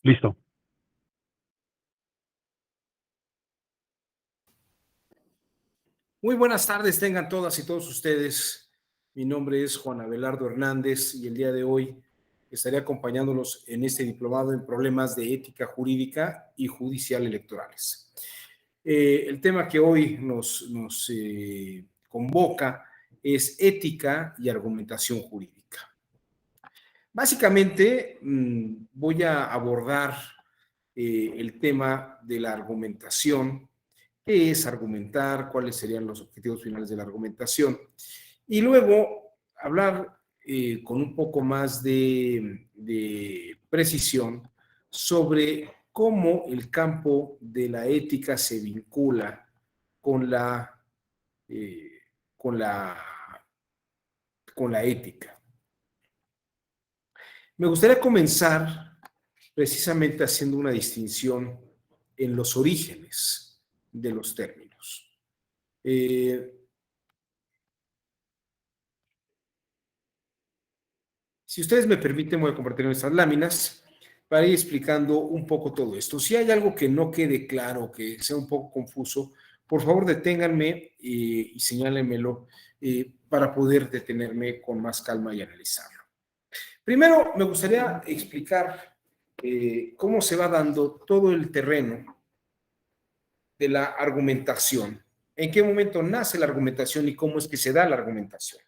Listo. Muy buenas tardes, tengan todas y todos ustedes. Mi nombre es Juan Abelardo Hernández y el día de hoy estaré acompañándolos en este diplomado en problemas de ética jurídica y judicial electorales. El tema que hoy nos convoca es ética y argumentación jurídica. Básicamente, voy a abordar el tema de la argumentación. ¿Qué es argumentar? ¿Cuáles serían los objetivos finales de la argumentación? Y luego hablar con un poco más de precisión sobre cómo el campo de la ética se vincula con eh, con la, con la ética. Me gustaría comenzar precisamente haciendo una distinción en los orígenes de los términos. Si ustedes me permiten, voy a compartir nuestras láminas para ir explicando un poco todo esto. Si hay algo que no quede claro, que sea un poco confuso, por favor deténganme y señálenmelo para poder detenerme con más calma y analizarlo. Primero, me gustaría explicar cómo se va dando todo el terreno de la argumentación. ¿En qué momento nace la argumentación y cómo es que se da la argumentación?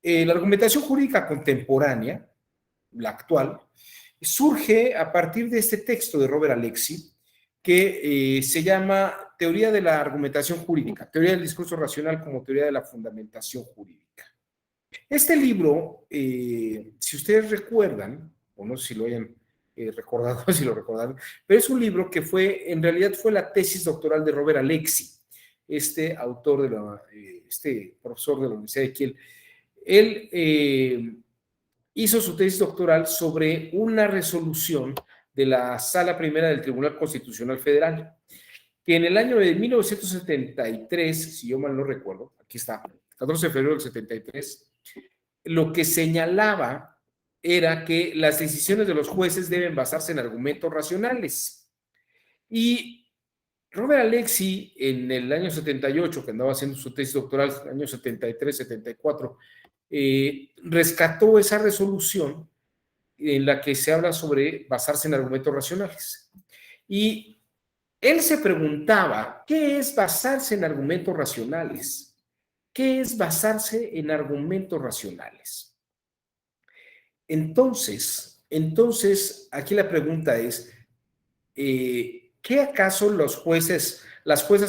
La argumentación jurídica contemporánea, la actual, surge a partir de este texto de Robert Alexy, que se llama Teoría de la Argumentación Jurídica, Teoría del Discurso Racional como Teoría de la Fundamentación Jurídica. Este libro, si ustedes recuerdan, o no sé si lo hayan recordado, si lo recordaron, pero es un libro que en realidad fue la tesis doctoral de Robert Alexy, este autor, este profesor de la Universidad de Kiel. Él hizo su tesis doctoral sobre una resolución de la Sala Primera del Tribunal Constitucional Federal, que en el año de 1973, si yo mal no recuerdo, aquí está, 14 de febrero del 73, lo que señalaba era que las decisiones de los jueces deben basarse en argumentos racionales. Y Robert Alexy, en el año 78, que andaba haciendo su tesis doctoral, en el año 73, 74, rescató esa resolución en la que se habla sobre basarse en argumentos racionales. Y él se preguntaba, ¿qué es basarse en argumentos racionales? ¿Qué es basarse en argumentos racionales? Entonces, aquí la pregunta es, ¿qué acaso las juezas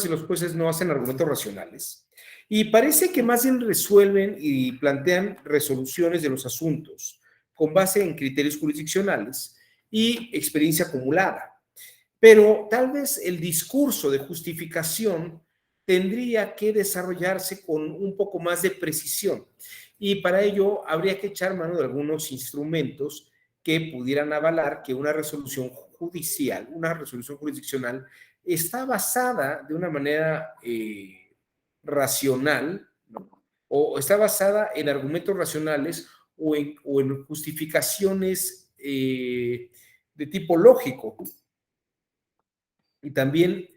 y los jueces no hacen argumentos racionales? Y parece que más bien resuelven y plantean resoluciones de los asuntos con base en criterios jurisdiccionales y experiencia acumulada. Pero tal vez el discurso de justificación tendría que desarrollarse con un poco más de precisión. Y para ello habría que echar mano de algunos instrumentos que pudieran avalar que una resolución judicial, una resolución jurisdiccional, está basada de una manera racional, ¿no? O está basada en argumentos racionales o en justificaciones de tipo lógico y también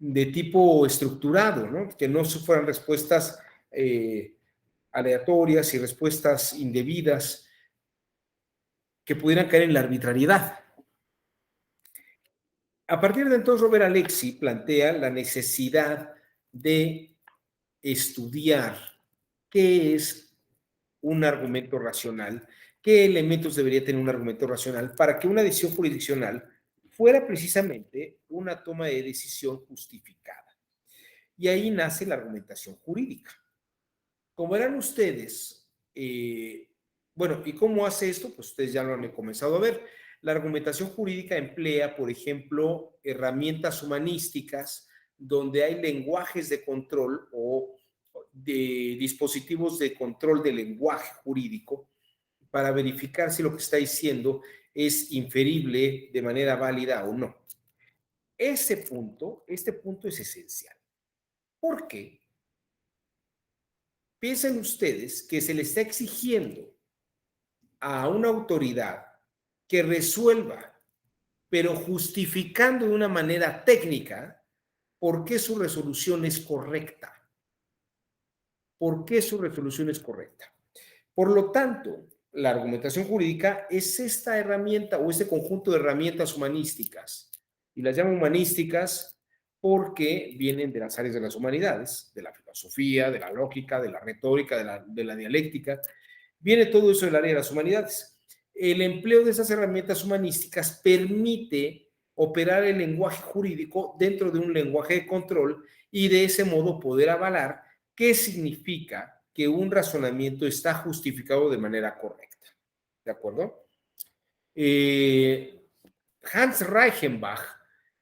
de tipo estructurado, ¿no? Que no fueran respuestas aleatorias y respuestas indebidas que pudieran caer en la arbitrariedad. A partir de entonces, Robert Alexy plantea la necesidad de estudiar qué es un argumento racional, qué elementos debería tener un argumento racional para que una decisión jurisdiccional fuera precisamente una toma de decisión justificada. Y ahí nace la argumentación jurídica. Como verán ustedes, bueno, ¿y cómo hace esto? Pues ustedes ya lo han comenzado a ver. La argumentación jurídica emplea, por ejemplo, herramientas humanísticas donde hay lenguajes de control o de dispositivos de control del lenguaje jurídico para verificar si lo que está diciendo es inferible de manera válida o no. Este punto es esencial. ¿Por qué? Piensen ustedes que se le está exigiendo a una autoridad que resuelva pero justificando de una manera técnica por qué su resolución es correcta. ¿Por qué su resolución es correcta? Por lo tanto, la argumentación jurídica es esta herramienta o este conjunto de herramientas humanísticas. Y las llamo humanísticas porque vienen de las áreas de las humanidades, de la filosofía, de la lógica, de la retórica, de la dialéctica. Viene todo eso del área de las humanidades. El empleo de esas herramientas humanísticas permite operar el lenguaje jurídico dentro de un lenguaje de control y de ese modo poder avalar qué significa que un razonamiento está justificado de manera correcta. ¿De acuerdo? Hans Reichenbach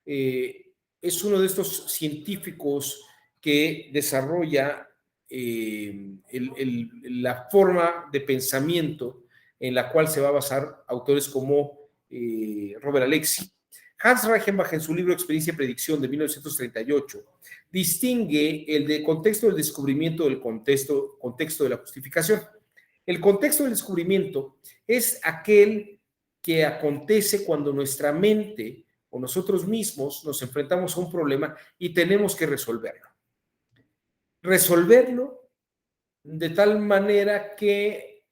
es uno de estos científicos que desarrolla la forma de pensamiento en la cual se va a basar autores como Robert Alexy. Hans Reichenbach, en su libro Experiencia y Predicción de 1938, distingue el de contexto del descubrimiento del contexto de la justificación. El contexto del descubrimiento es aquel que acontece cuando nuestra mente o nosotros mismos nos enfrentamos a un problema y tenemos que resolverlo. Resolverlo de tal manera que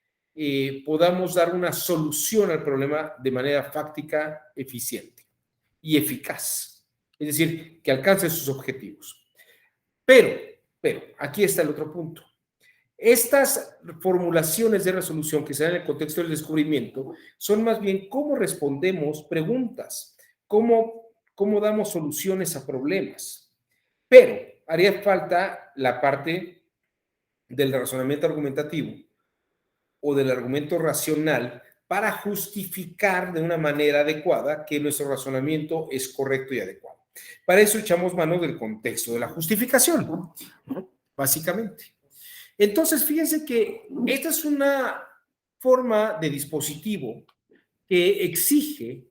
podamos dar una solución al problema de manera fáctica, eficiente y eficaz. Es decir, que alcance sus objetivos. Pero, aquí está el otro punto. Estas formulaciones de resolución que se dan en el contexto del descubrimiento son más bien cómo respondemos preguntas, cómo damos soluciones a problemas. Pero haría falta la parte del razonamiento argumentativo o del argumento racional para justificar de una manera adecuada que nuestro razonamiento es correcto y adecuado. Para eso echamos mano del contexto de la justificación, ¿no? Básicamente. Entonces, fíjense que esta es una forma de dispositivo que exige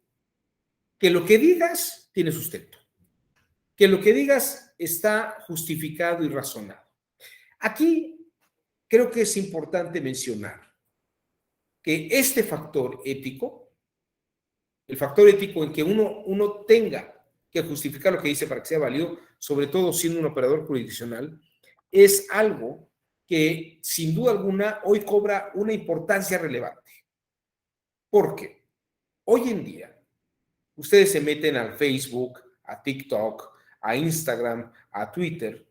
que lo que digas tiene sustento, que lo que digas está justificado y razonado. Aquí creo que es importante mencionar que este factor ético, el factor ético en que uno tenga que justificar lo que dice para que sea válido, sobre todo siendo un operador jurisdiccional, es algo que sin duda alguna hoy cobra una importancia relevante. Porque hoy en día ustedes se meten al Facebook, a TikTok, a Instagram, a Twitter,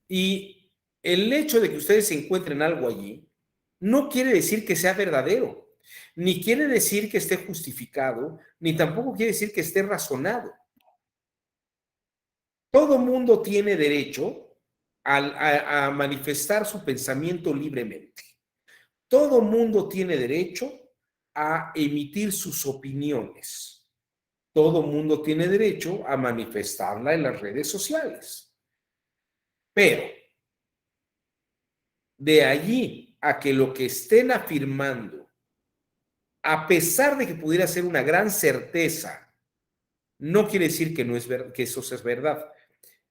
y el hecho de que ustedes se encuentren algo allí no quiere decir que sea verdadero, ni quiere decir que esté justificado, ni tampoco quiere decir que esté razonado. Todo mundo tiene derecho a manifestar su pensamiento libremente. Todo mundo tiene derecho a emitir sus opiniones. Todo mundo tiene derecho a manifestarla en las redes sociales. Pero de allí a que lo que estén afirmando, a pesar de que pudiera ser una gran certeza, no quiere decir que, no es que eso sea verdad.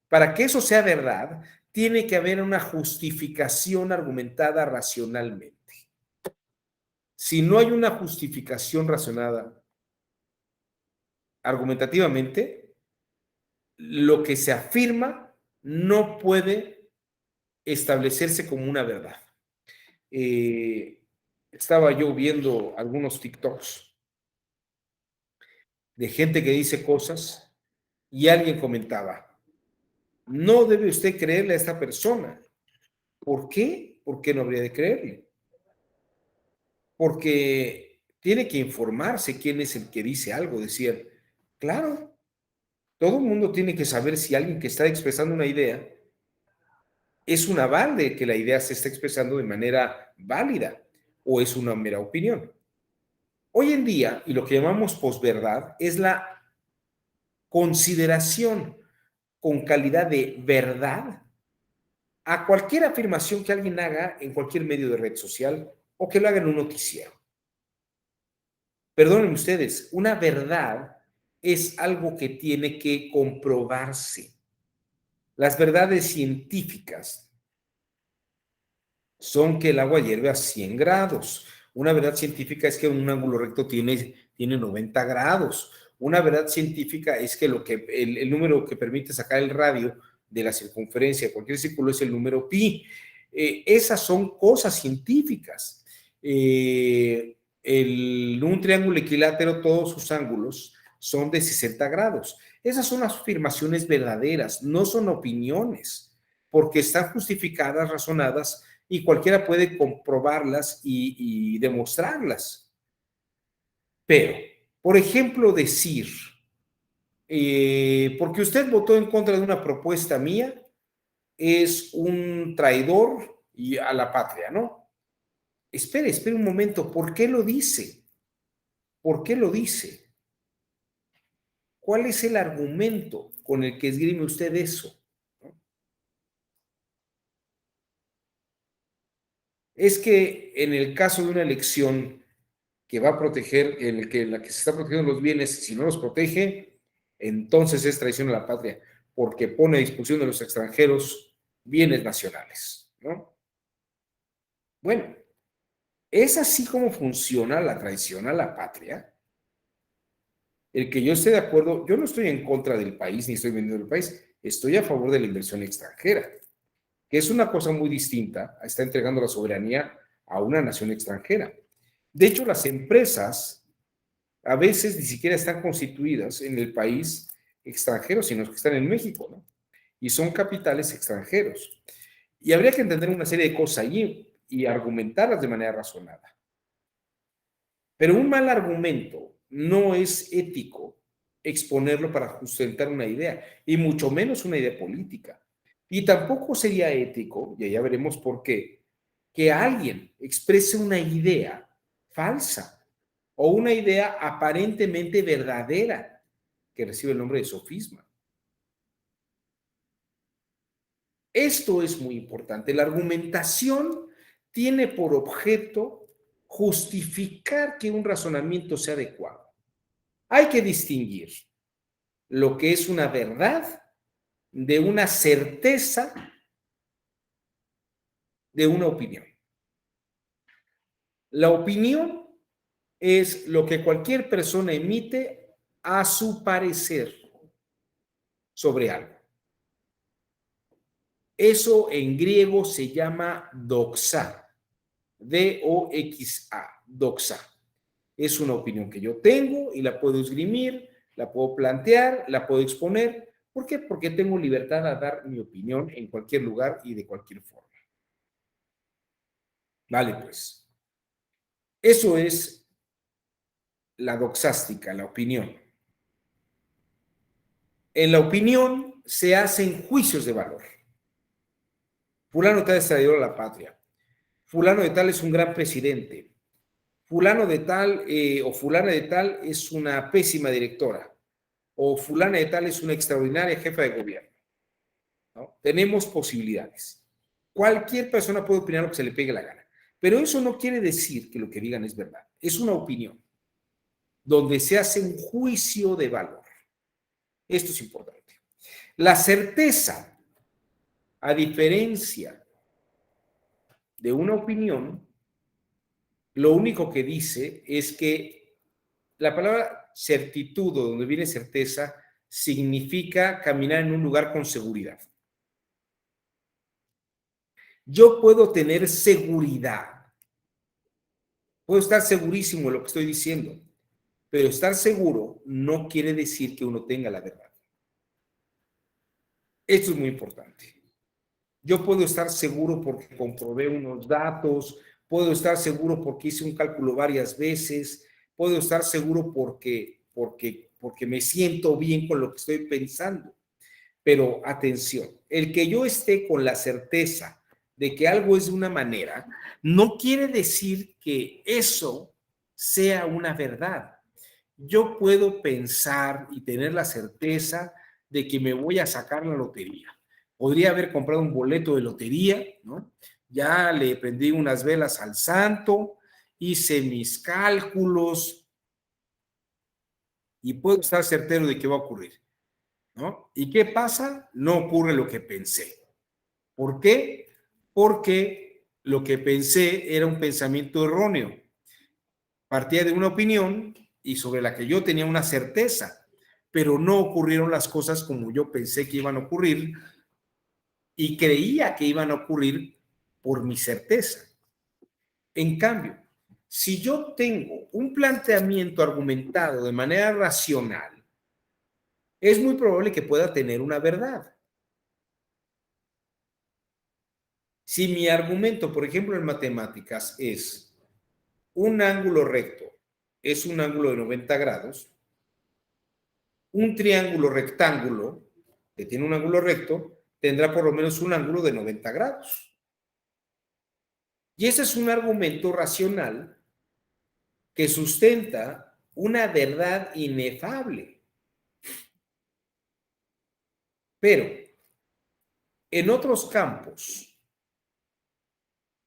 Para que eso sea verdad, tiene que haber una justificación argumentada racionalmente. Si no hay una justificación razonada argumentativamente, lo que se afirma no puede establecerse como una verdad. Estaba yo viendo algunos TikToks de gente que dice cosas y alguien comentaba, no debe usted creerle a esta persona. ¿Por qué? ¿Por qué no habría de creerle? Porque tiene que informarse quién es el que dice algo. Decir, claro, todo el mundo tiene que saber si alguien que está expresando una idea es un aval de que la idea se está expresando de manera válida o es una mera opinión. Hoy en día, y lo que llamamos posverdad, es la consideración con calidad de verdad a cualquier afirmación que alguien haga en cualquier medio de red social o que lo haga en un noticiero. Perdonen ustedes, una verdad es algo que tiene que comprobarse. Las verdades científicas son que el agua hierve a 100 grados. Una verdad científica es que un ángulo recto tiene 90 grados. Una verdad científica es que, el número que permite sacar el radio de la circunferencia de cualquier círculo es el número pi. Esas son cosas científicas. Un triángulo equilátero, todos sus ángulos son de 60 grados. Esas son las afirmaciones verdaderas, no son opiniones, porque están justificadas, razonadas, y cualquiera puede comprobarlas y demostrarlas. Pero, por ejemplo, decir, porque usted votó en contra de una propuesta mía, es un traidor y a la patria, ¿no? Espere un momento, ¿por qué lo dice? ¿Por qué lo dice? ¿Cuál es el argumento con el que esgrime usted eso? Es que en el caso de una elección que va a proteger, en la que se está protegiendo los bienes, si no los protege, entonces es traición a la patria, porque pone a disposición de los extranjeros bienes nacionales, ¿no? Bueno, ¿es así como funciona la traición a la patria? El que yo esté de acuerdo, yo no estoy en contra del país, ni estoy vendiendo el país, estoy a favor de la inversión extranjera, que es una cosa muy distinta a estar entregando la soberanía a una nación extranjera. De hecho, las empresas a veces ni siquiera están constituidas en el país extranjero, sino que están en México, ¿no? Y son capitales extranjeros. Y habría que entender una serie de cosas allí y argumentarlas de manera razonada. Pero un mal argumento no es ético exponerlo para sustentar una idea, y mucho menos una idea política. Y tampoco sería ético, y ya veremos por qué, que alguien exprese una idea falsa o una idea aparentemente verdadera que recibe el nombre de sofisma. Esto es muy importante. La argumentación tiene por objeto justificar que un razonamiento sea adecuado. Hay que distinguir lo que es una verdad de una certeza de una opinión. La opinión es lo que cualquier persona emite a su parecer sobre algo. Eso en griego se llama doxa, D-O-X-A, doxa. Es una opinión que yo tengo y la puedo esgrimir, la puedo plantear, la puedo exponer. ¿Por qué? Porque tengo libertad a dar mi opinión en cualquier lugar y de cualquier forma. Vale, pues. Eso es la doxástica, la opinión. En la opinión se hacen juicios de valor. Fulano de tal es traidor a la patria. Fulano de tal es un gran presidente. Fulano de tal o fulana de tal es una pésima directora. O fulana de tal es una extraordinaria jefa de gobierno, ¿no? Tenemos posibilidades. Cualquier persona puede opinar lo que se le pegue la gana. Pero eso no quiere decir que lo que digan es verdad. Es una opinión donde se hace un juicio de valor. Esto es importante. La certeza, a diferencia de una opinión, lo único que dice es que la palabra certitud, o donde viene certeza, significa caminar en un lugar con seguridad. Yo puedo tener seguridad, puedo estar segurísimo de lo que estoy diciendo, pero estar seguro no quiere decir que uno tenga la verdad. Esto es muy importante. Yo puedo estar seguro porque comprobé unos datos, puedo estar seguro porque hice un cálculo varias veces, puedo estar seguro porque me siento bien con lo que estoy pensando. Pero atención, el que yo esté con la certeza de que algo es de una manera, no quiere decir que eso sea una verdad. Yo puedo pensar y tener la certeza de que me voy a sacar la lotería. Podría haber comprado un boleto de lotería, ¿no? Ya le prendí unas velas al santo, hice mis cálculos y puedo estar certero de que va a ocurrir, ¿no? ¿Y qué pasa? No ocurre lo que pensé. ¿Por qué? Porque lo que pensé era un pensamiento erróneo. Partía de una opinión y sobre la que yo tenía una certeza, pero no ocurrieron las cosas como yo pensé que iban a ocurrir y creía que iban a ocurrir por mi certeza. En cambio, si yo tengo un planteamiento argumentado de manera racional, es muy probable que pueda tener una verdad. Si mi argumento, por ejemplo, en matemáticas es un ángulo recto es un ángulo de 90 grados, un triángulo rectángulo que tiene un ángulo recto tendrá por lo menos un ángulo de 90 grados. Y ese es un argumento racional que sustenta una verdad inefable. Pero en otros campos,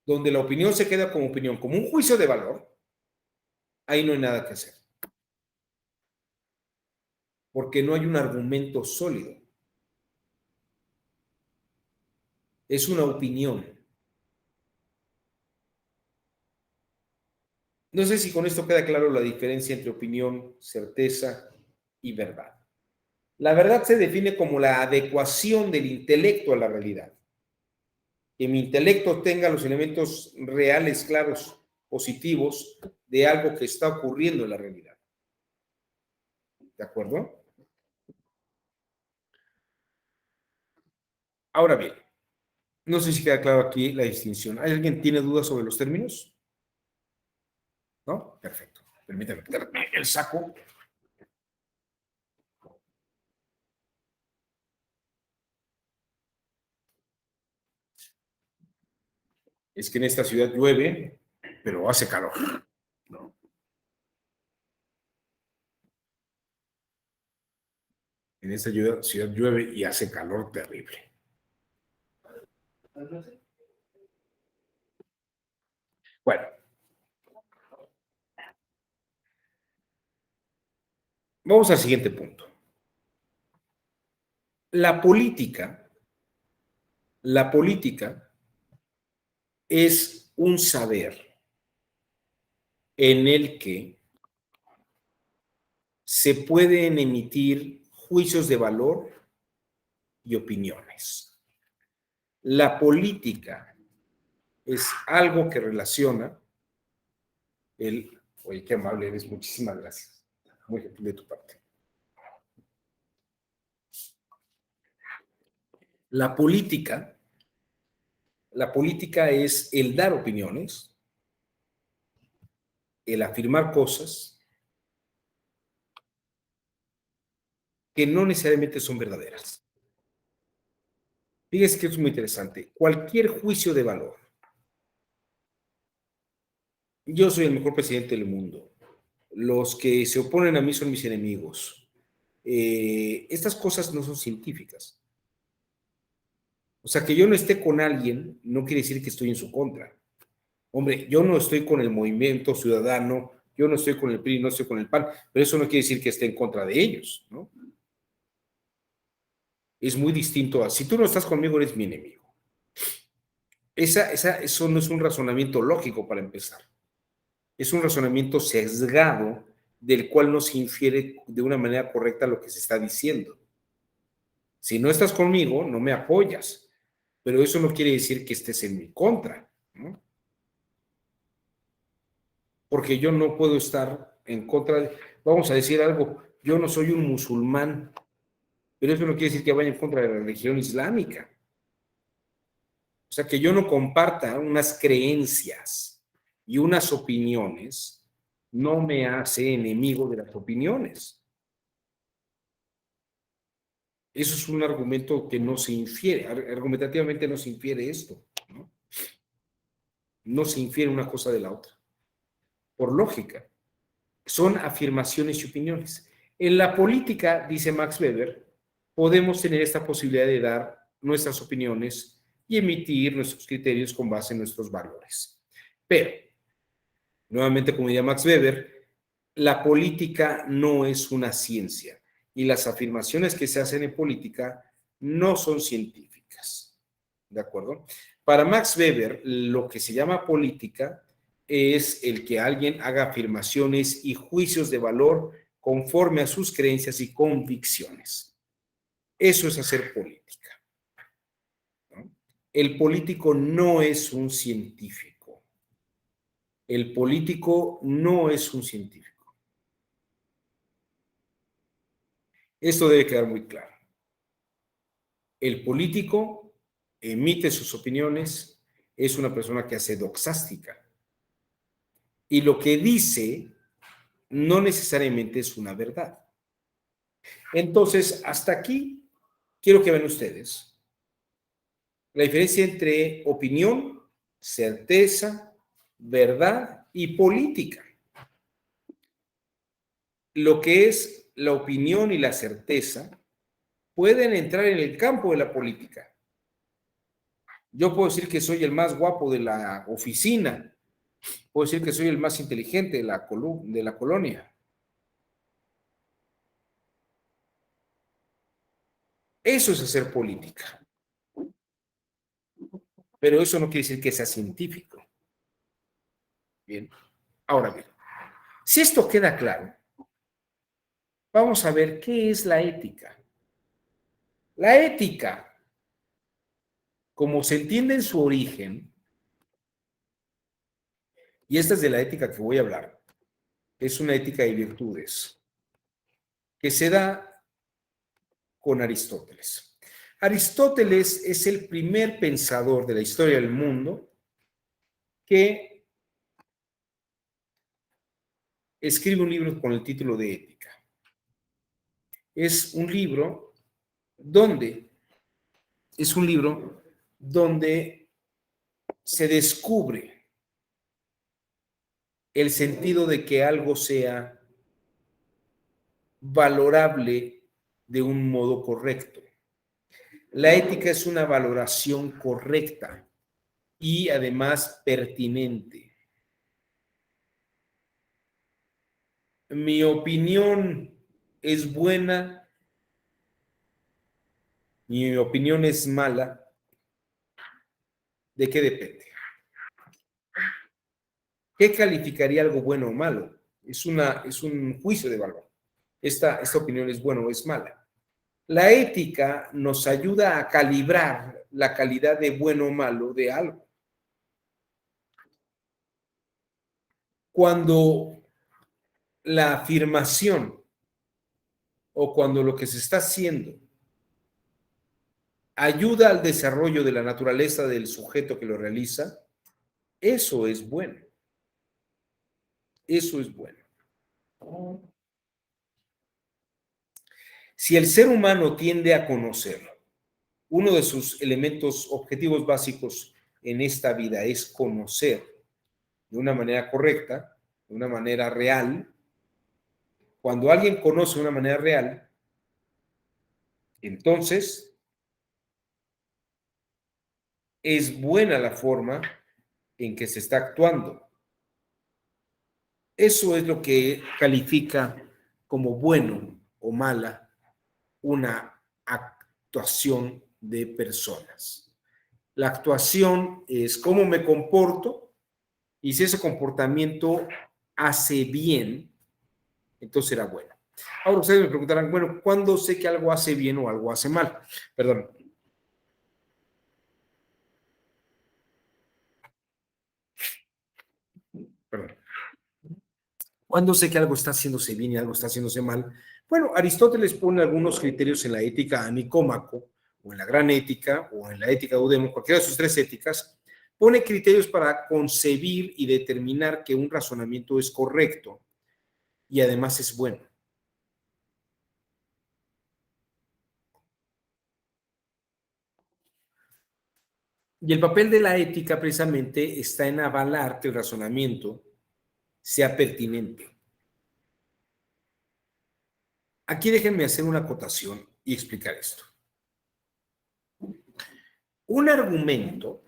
donde la opinión se queda como opinión, como un juicio de valor, ahí no hay nada que hacer. Porque no hay un argumento sólido. Es una opinión. No sé si con esto queda claro la diferencia entre opinión, certeza y verdad. La verdad se define como la adecuación del intelecto a la realidad. Que mi intelecto tenga los elementos reales, claros, positivos de algo que está ocurriendo en la realidad. ¿De acuerdo? Ahora bien, no sé si queda claro aquí la distinción. ¿Hay alguien que tiene dudas sobre los términos? ¿No? Perfecto. Permítame quitarme el saco. Es que en esta ciudad llueve, pero hace calor. ¿No? En esta ciudad llueve y hace calor terrible. Bueno, vamos al siguiente punto. La política es un saber en el que se pueden emitir juicios de valor y opiniones. La política es algo que relaciona el... Oye, qué amable eres, muchísimas gracias. Muy gentil de tu parte. La política es el dar opiniones, el afirmar cosas que no necesariamente son verdaderas. Fíjese que es muy interesante. Cualquier juicio de valor. Yo soy el mejor presidente del mundo. Los que se oponen a mí son mis enemigos. Estas cosas no son científicas. O sea, que yo no esté con alguien no quiere decir que estoy en su contra. Hombre, yo no estoy con el Movimiento Ciudadano, yo no estoy con el PRI, no estoy con el PAN, pero eso no quiere decir que esté en contra de ellos, ¿no? Es muy distinto a, si tú no estás conmigo, eres mi enemigo. Eso no es un razonamiento lógico para empezar. Es un razonamiento sesgado del cual no se infiere de una manera correcta lo que se está diciendo. Si no estás conmigo, no me apoyas, pero eso no quiere decir que estés en mi contra, ¿no? Porque yo no puedo estar en contra de, vamos a decir algo, yo no soy un musulmán, pero eso no quiere decir que vaya en contra de la religión islámica. O sea, que yo no comparta unas creencias y unas opiniones no me hace enemigo de las opiniones. Eso es un argumento que no se infiere, argumentativamente no se infiere esto, ¿no? No se infiere una cosa de la otra, por lógica. Son afirmaciones y opiniones. En la política, dice Max Weber, podemos tener esta posibilidad de dar nuestras opiniones y emitir nuestros criterios con base en nuestros valores. Pero, nuevamente, como diría Max Weber, la política no es una ciencia y las afirmaciones que se hacen en política no son científicas. ¿De acuerdo? Para Max Weber, lo que se llama política es el que alguien haga afirmaciones y juicios de valor conforme a sus creencias y convicciones. Eso es hacer política, ¿no? El político no es un científico. El político no es un científico. Esto debe quedar muy claro. El político emite sus opiniones, es una persona que hace doxástica. Y lo que dice no necesariamente es una verdad. Entonces, hasta aquí quiero que vean ustedes la diferencia entre opinión, certeza, verdad y política. Lo que es la opinión y la certeza pueden entrar en el campo de la política. Yo puedo decir que soy el más guapo de la oficina, puedo decir que soy el más inteligente de la colonia. Eso es hacer política. Pero eso no quiere decir que sea científico. Bien. Ahora bien, si esto queda claro, vamos a ver qué es la ética. La ética, como se entiende en su origen, y esta es de la ética que voy a hablar, es una ética de virtudes, que se da con Aristóteles. Aristóteles es el primer pensador de la historia del mundo que escribe un libro con el título de Ética. Es un libro donde, es un libro donde se descubre el sentido de que algo sea valorable de un modo correcto. La ética es una valoración correcta y además pertinente. Mi opinión es buena, mi opinión es mala. ¿De qué depende? ¿Qué calificaría algo bueno o malo? Es un juicio de valor. Esta opinión es buena o es mala. La ética nos ayuda a calibrar la calidad de bueno o malo de algo. Cuando la afirmación o cuando lo que se está haciendo ayuda al desarrollo de la naturaleza del sujeto que lo realiza, eso es bueno. Eso es bueno. Si el ser humano tiende a conocer, uno de sus elementos objetivos básicos en esta vida es conocer de una manera correcta, de una manera real. Cuando alguien conoce de una manera real, entonces es buena la forma en que se está actuando. Eso es lo que califica como bueno o mala una actuación de personas. La actuación es cómo me comporto y si ese comportamiento hace bien, entonces será bueno. Ahora ustedes me preguntarán, bueno, ¿cuándo sé que algo hace bien o algo hace mal? Perdón. Perdón. ¿Cuándo sé que algo está haciéndose bien y algo está haciéndose mal? Bueno, Aristóteles pone algunos criterios en la ética a Nicómaco, o en la Gran Ética, o en la Ética de Eudemo, cualquiera de sus tres éticas, pone criterios para concebir y determinar que un razonamiento es correcto y además es bueno. Y el papel de la ética precisamente está en avalar que el razonamiento sea pertinente. Aquí déjenme hacer una acotación y explicar esto. Un argumento,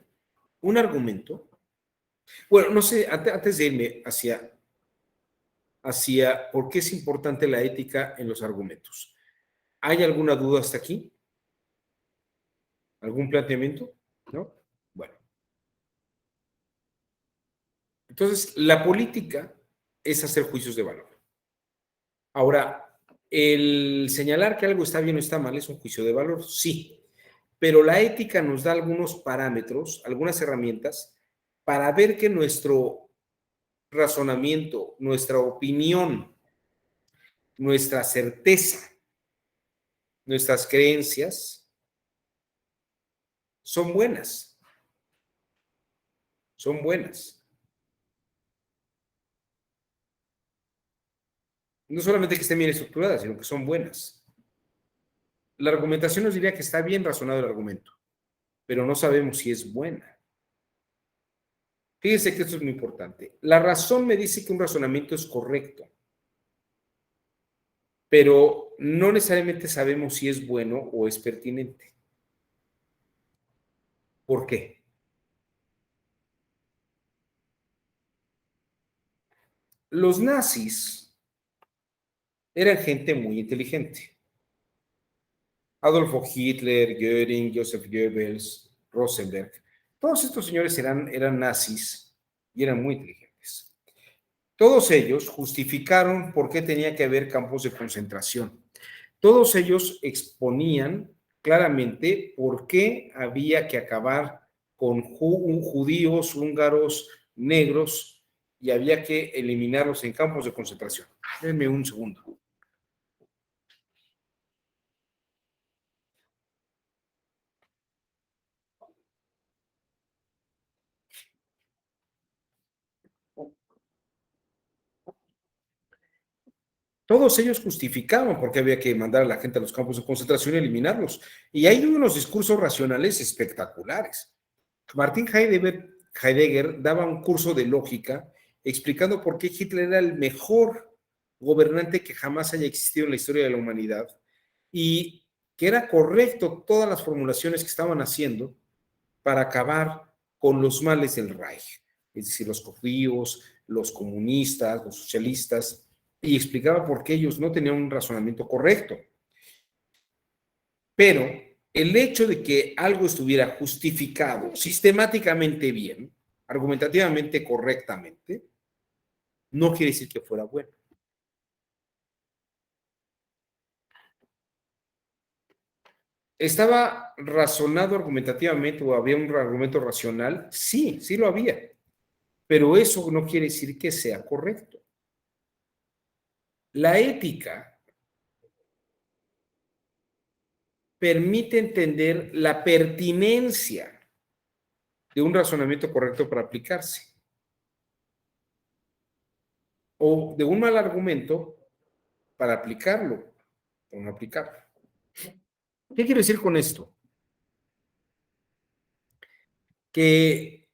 un argumento, bueno, no sé, antes de irme hacia por qué es importante la ética en los argumentos. ¿Hay alguna duda hasta aquí? ¿Algún planteamiento? ¿No? Bueno, Entonces, la política es hacer juicios de valor. Ahora, el señalar que algo está bien o está mal es un juicio de valor, sí, pero la ética nos da algunos parámetros, algunas herramientas para ver que nuestro razonamiento, nuestra opinión, nuestra certeza, nuestras creencias son buenas, son buenas. No solamente que estén bien estructuradas, sino que son buenas. La argumentación nos diría que está bien razonado el argumento, pero no sabemos si es buena. Fíjense que esto es muy importante. La razón me dice que un razonamiento es correcto, pero no necesariamente sabemos si es bueno o es pertinente. ¿Por qué? Los nazis eran gente muy inteligente. Adolfo Hitler, Göring, Joseph Goebbels, Rosenberg, todos estos señores eran nazis y eran muy inteligentes. Todos ellos justificaron por qué tenía que haber campos de concentración. Todos ellos exponían claramente por qué había que acabar con judíos, húngaros, negros, y había que eliminarlos en campos de concentración. Denme un segundo. Todos ellos justificaban por qué había que mandar a la gente a los campos de concentración y eliminarlos. Y hay unos discursos racionales espectaculares. Martin Heidegger daba un curso de lógica explicando por qué Hitler era el mejor gobernante que jamás haya existido en la historia de la humanidad y que era correcto todas las formulaciones que estaban haciendo para acabar con los males del Reich, es decir, los judíos, los comunistas, los socialistas, y explicaba por qué ellos no tenían un razonamiento correcto. Pero el hecho de que algo estuviera justificado sistemáticamente bien, argumentativamente correctamente, no quiere decir que fuera bueno. ¿Estaba razonado argumentativamente o había un argumento racional? Sí, sí lo había, pero eso no quiere decir que sea correcto. La ética permite entender la pertinencia de un razonamiento correcto para aplicarse o de un mal argumento para aplicarlo o no aplicarlo. ¿Qué quiero decir con esto? Que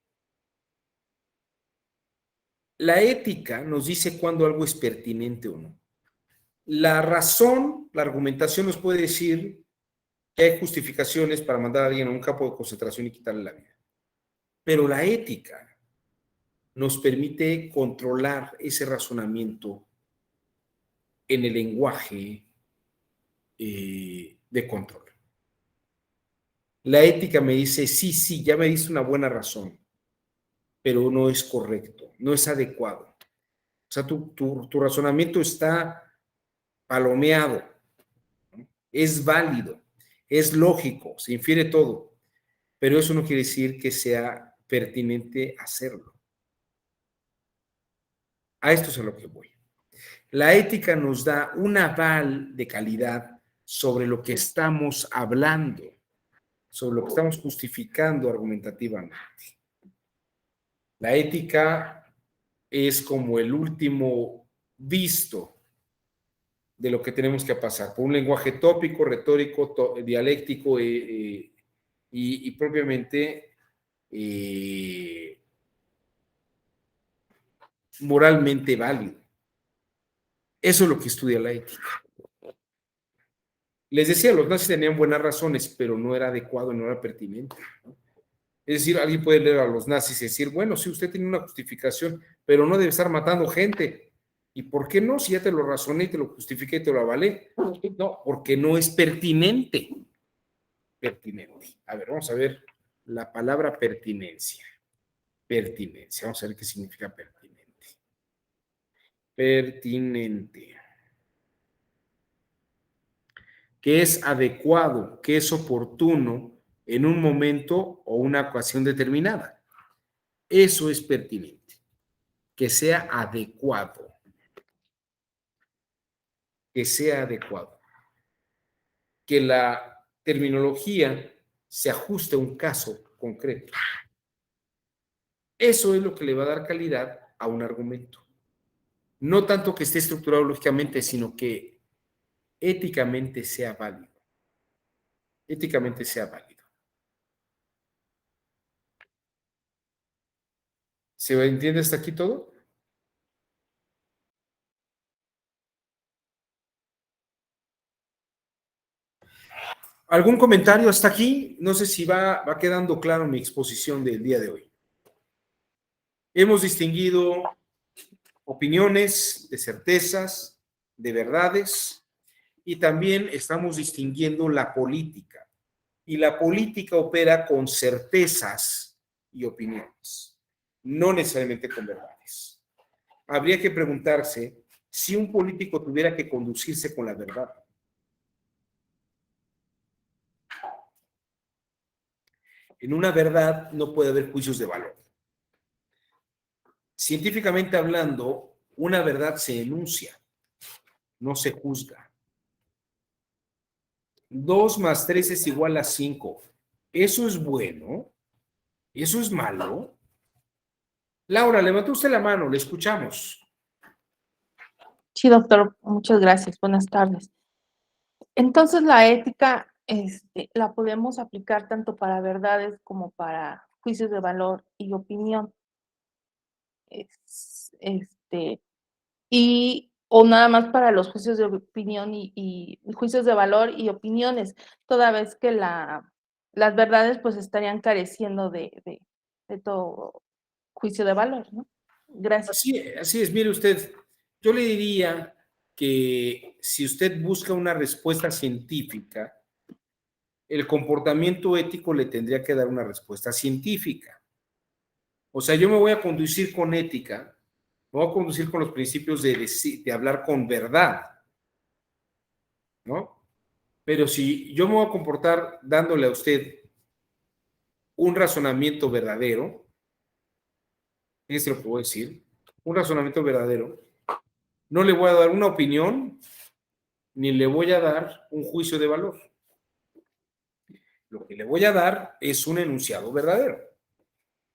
la ética nos dice cuándo algo es pertinente o no. La razón, la argumentación nos puede decir que hay justificaciones para mandar a alguien a un campo de concentración y quitarle la vida. Pero la ética nos permite controlar ese razonamiento en el lenguaje de control. La ética me dice, sí, sí, ya me diste una buena razón, pero no es correcto, no es adecuado. O sea, tu razonamiento está palomeado, es válido, es lógico, se infiere todo, pero eso no quiere decir que sea pertinente hacerlo. A esto es a lo que voy. La ética nos da un aval de calidad sobre lo que estamos hablando, sobre lo que estamos justificando argumentativamente. La ética es como el último visto de lo que tenemos que pasar, por un lenguaje tópico, retórico, dialéctico y propiamente moralmente válido. Eso es lo que estudia la ética. Les decía, los nazis tenían buenas razones, pero no era adecuado, no era pertinente, ¿no? Es decir, alguien puede leer a los nazis y decir, bueno, sí, usted tiene una justificación, pero no debe estar matando gente. ¿Y por qué no? Si ya te lo razoné y te lo justifiqué y te lo avalé. No, porque no es pertinente. Pertinente. A ver, vamos a ver la palabra pertinencia. Pertinencia. Vamos a ver qué significa pertinencia. Pertinente. Que es adecuado, que es oportuno en un momento o una ocasión determinada. Eso es pertinente. Que sea adecuado. Que sea adecuado. Que la terminología se ajuste a un caso concreto. Eso es lo que le va a dar calidad a un argumento. No tanto que esté estructurado lógicamente, sino que éticamente sea válido. Éticamente sea válido. ¿Se entiende hasta aquí todo? ¿Algún comentario hasta aquí? No sé si va quedando claro mi exposición del día de hoy. Hemos distinguido opiniones de certezas, de verdades, y también estamos distinguiendo la política. Y la política opera con certezas y opiniones, no necesariamente con verdades. Habría que preguntarse si un político tuviera que conducirse con la verdad. En una verdad no puede haber juicios de valor. Científicamente hablando, una verdad se enuncia, no se juzga. 2 más 3 es igual a 5. ¿Eso es bueno? ¿Eso es malo? Laura, levantó usted la mano, le escuchamos. Sí, doctor, muchas gracias. Buenas tardes. Entonces, la ética, la podemos aplicar tanto para verdades como para juicios de valor y opinión. Es- este, o nada más para los juicios de opinión y juicios de valor y opiniones, toda vez que las verdades pues estarían careciendo de todo juicio de valor, ¿no? Gracias. Así es, mire usted, yo le diría que si usted busca una respuesta científica, el comportamiento ético le tendría que dar una respuesta científica. O sea, yo me voy a conducir con ética, me voy a conducir con los principios de hablar con verdad, ¿no? Pero si yo me voy a comportar dándole a usted un razonamiento verdadero, es lo que voy a decir, un razonamiento verdadero, no le voy a dar una opinión ni le voy a dar un juicio de valor. Lo que le voy a dar es un enunciado verdadero,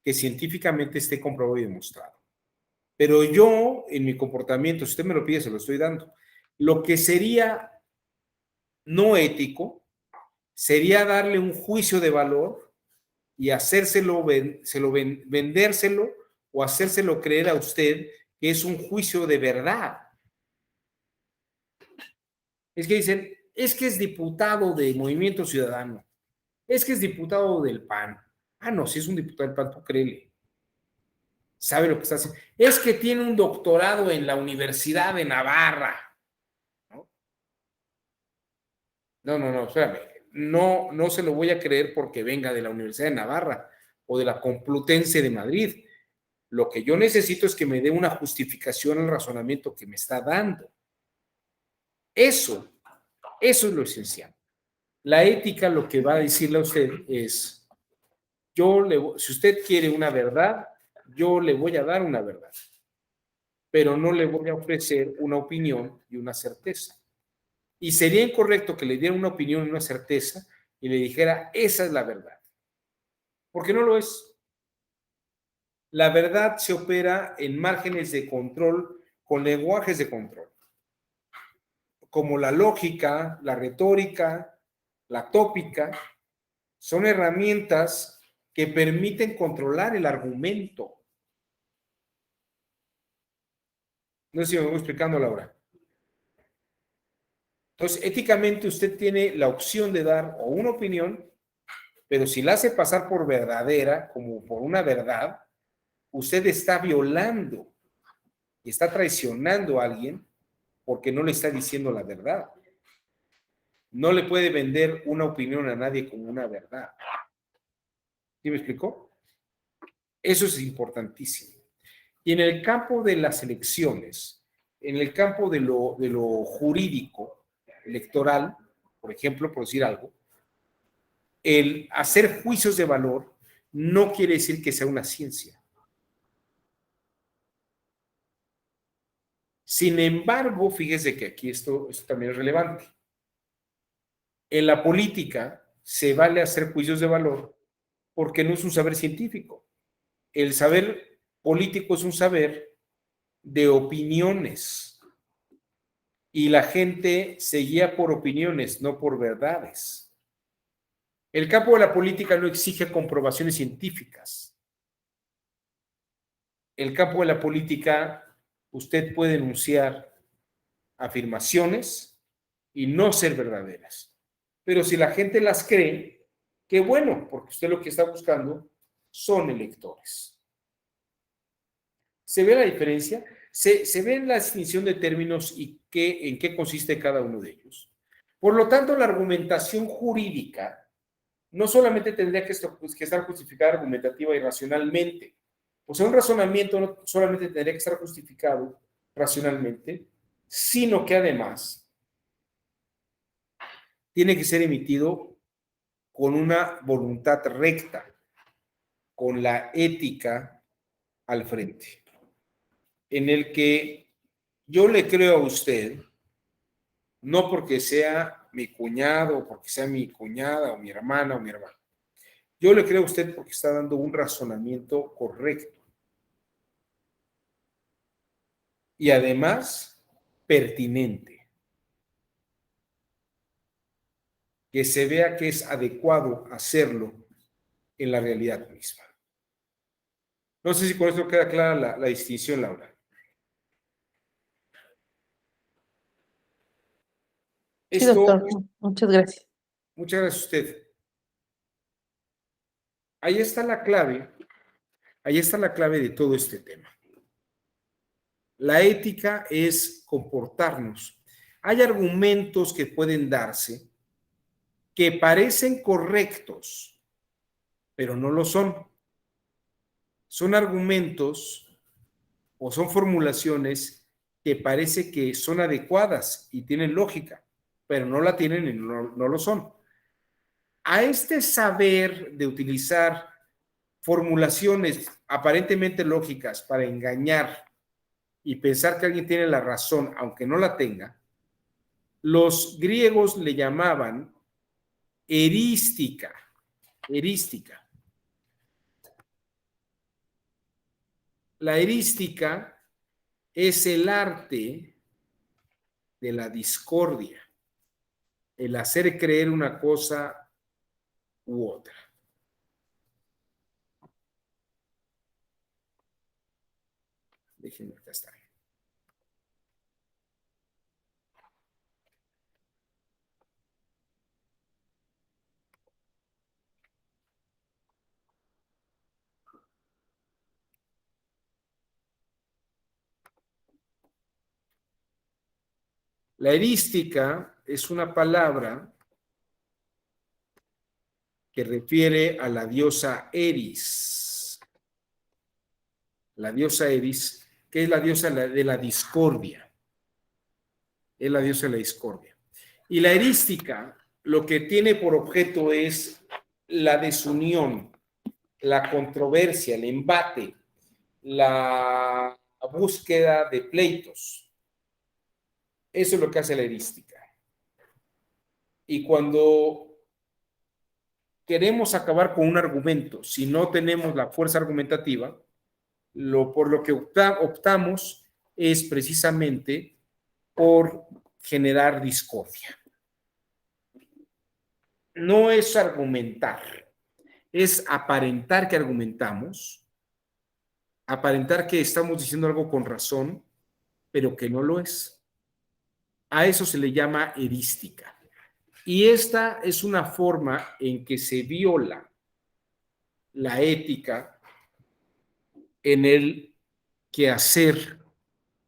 que científicamente esté comprobado y demostrado. Pero yo, en mi comportamiento, si usted me lo pide, se lo estoy dando. Lo que sería no ético sería darle un juicio de valor y vendérselo o hacérselo creer a usted que es un juicio de verdad. Es que dicen, es que es diputado de Movimiento Ciudadano, es que es diputado del PAN. Ah, no, si es un diputado del PAN, tú créele. Sabe lo que está haciendo. Es que tiene un doctorado en la Universidad de Navarra. No, no, espérame. No, no se lo voy a creer porque venga de la Universidad de Navarra o de la Complutense de Madrid. Lo que yo necesito es que me dé una justificación al razonamiento que me está dando. Eso es lo esencial. La ética lo que va a decirle a usted es, si usted quiere una verdad, yo le voy a dar una verdad, pero no le voy a ofrecer una opinión y una certeza. Y sería incorrecto que le diera una opinión y una certeza y le dijera, esa es la verdad, porque no lo es. La verdad se opera en márgenes de control, con lenguajes de control, como la lógica, la retórica, la tópica, son herramientas que permiten controlar el argumento. No sé si me voy explicando, Laura. Entonces, éticamente usted tiene la opción de dar o una opinión, pero si la hace pasar por verdadera, como por una verdad, usted está violando y está traicionando a alguien porque no le está diciendo la verdad. No le puede vender una opinión a nadie como una verdad. ¿Sí me explicó? Eso es importantísimo. Y en el campo de las elecciones, En el campo de lo jurídico, electoral, por ejemplo, por decir algo, el hacer juicios de valor no quiere decir que sea una ciencia. Sin embargo, fíjese que aquí esto también es relevante. En la política se vale hacer juicios de valor porque no es un saber científico. El saber político es un saber de opiniones y la gente se guía por opiniones, no por verdades. El campo de la política no exige comprobaciones científicas. El campo de la política, usted puede enunciar afirmaciones y no ser verdaderas. Pero si la gente las cree, qué bueno, porque usted lo que está buscando son electores. ¿Se ve la diferencia? ¿Se ve la distinción de términos y en qué consiste cada uno de ellos? Por lo tanto, la argumentación jurídica no solamente tendría que estar justificada argumentativa y racionalmente. O sea, un razonamiento no solamente tendría que estar justificado racionalmente, sino que además tiene que ser emitido con una voluntad recta, con la ética al frente, en el que yo le creo a usted, no porque sea mi cuñado, o porque sea mi cuñada, o mi hermana, o mi hermano. Yo le creo a usted porque está dando un razonamiento correcto. Y además, pertinente. Que se vea que es adecuado hacerlo en la realidad misma. No sé si con esto queda clara la distinción, Laura. Sí, Esto, doctor, muchas gracias. muchas gracias a usted. Ahí está la clave, ahí está la clave de todo este tema. La ética es comportarnos. Hay argumentos que pueden darse que parecen correctos, pero no lo son. Son argumentos o son formulaciones que parece que son adecuadas y tienen lógica, pero no la tienen y no lo son. A este saber de utilizar formulaciones aparentemente lógicas para engañar y pensar que alguien tiene la razón, aunque no la tenga, los griegos le llamaban erística. Erística. La erística es el arte de la discordia, el hacer creer una cosa u otra. Déjenme acá está. La erística es una palabra que refiere a la diosa Eris. La diosa Eris, que es la diosa de la discordia. Es la diosa de la discordia. Y la erística lo que tiene por objeto es la desunión, la controversia, el embate, la búsqueda de pleitos. Eso es lo que hace la erística. Y cuando queremos acabar con un argumento, si no tenemos la fuerza argumentativa, por lo que optamos es precisamente por generar discordia. No es argumentar, es aparentar que argumentamos, aparentar que estamos diciendo algo con razón, pero que no lo es. A eso se le llama erística. Y esta es una forma en que se viola la ética en el quehacer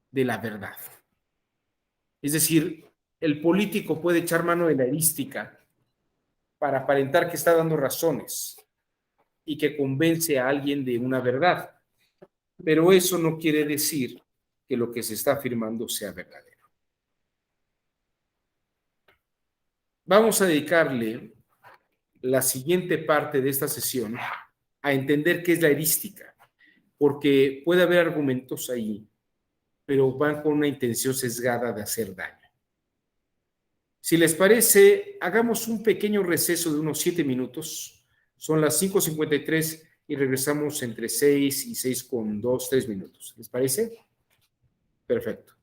de la verdad. Es decir, el político puede echar mano de la erística para aparentar que está dando razones y que convence a alguien de una verdad. Pero eso no quiere decir que lo que se está afirmando sea verdadero. Vamos a dedicarle la siguiente parte de esta sesión a entender qué es la erística, porque puede haber argumentos ahí, pero van con una intención sesgada de hacer daño. Si les parece, hagamos un pequeño receso de unos 7 minutos. Son las 5:53 y regresamos entre 6 y 6:02, 3 minutos. ¿Les parece? Perfecto.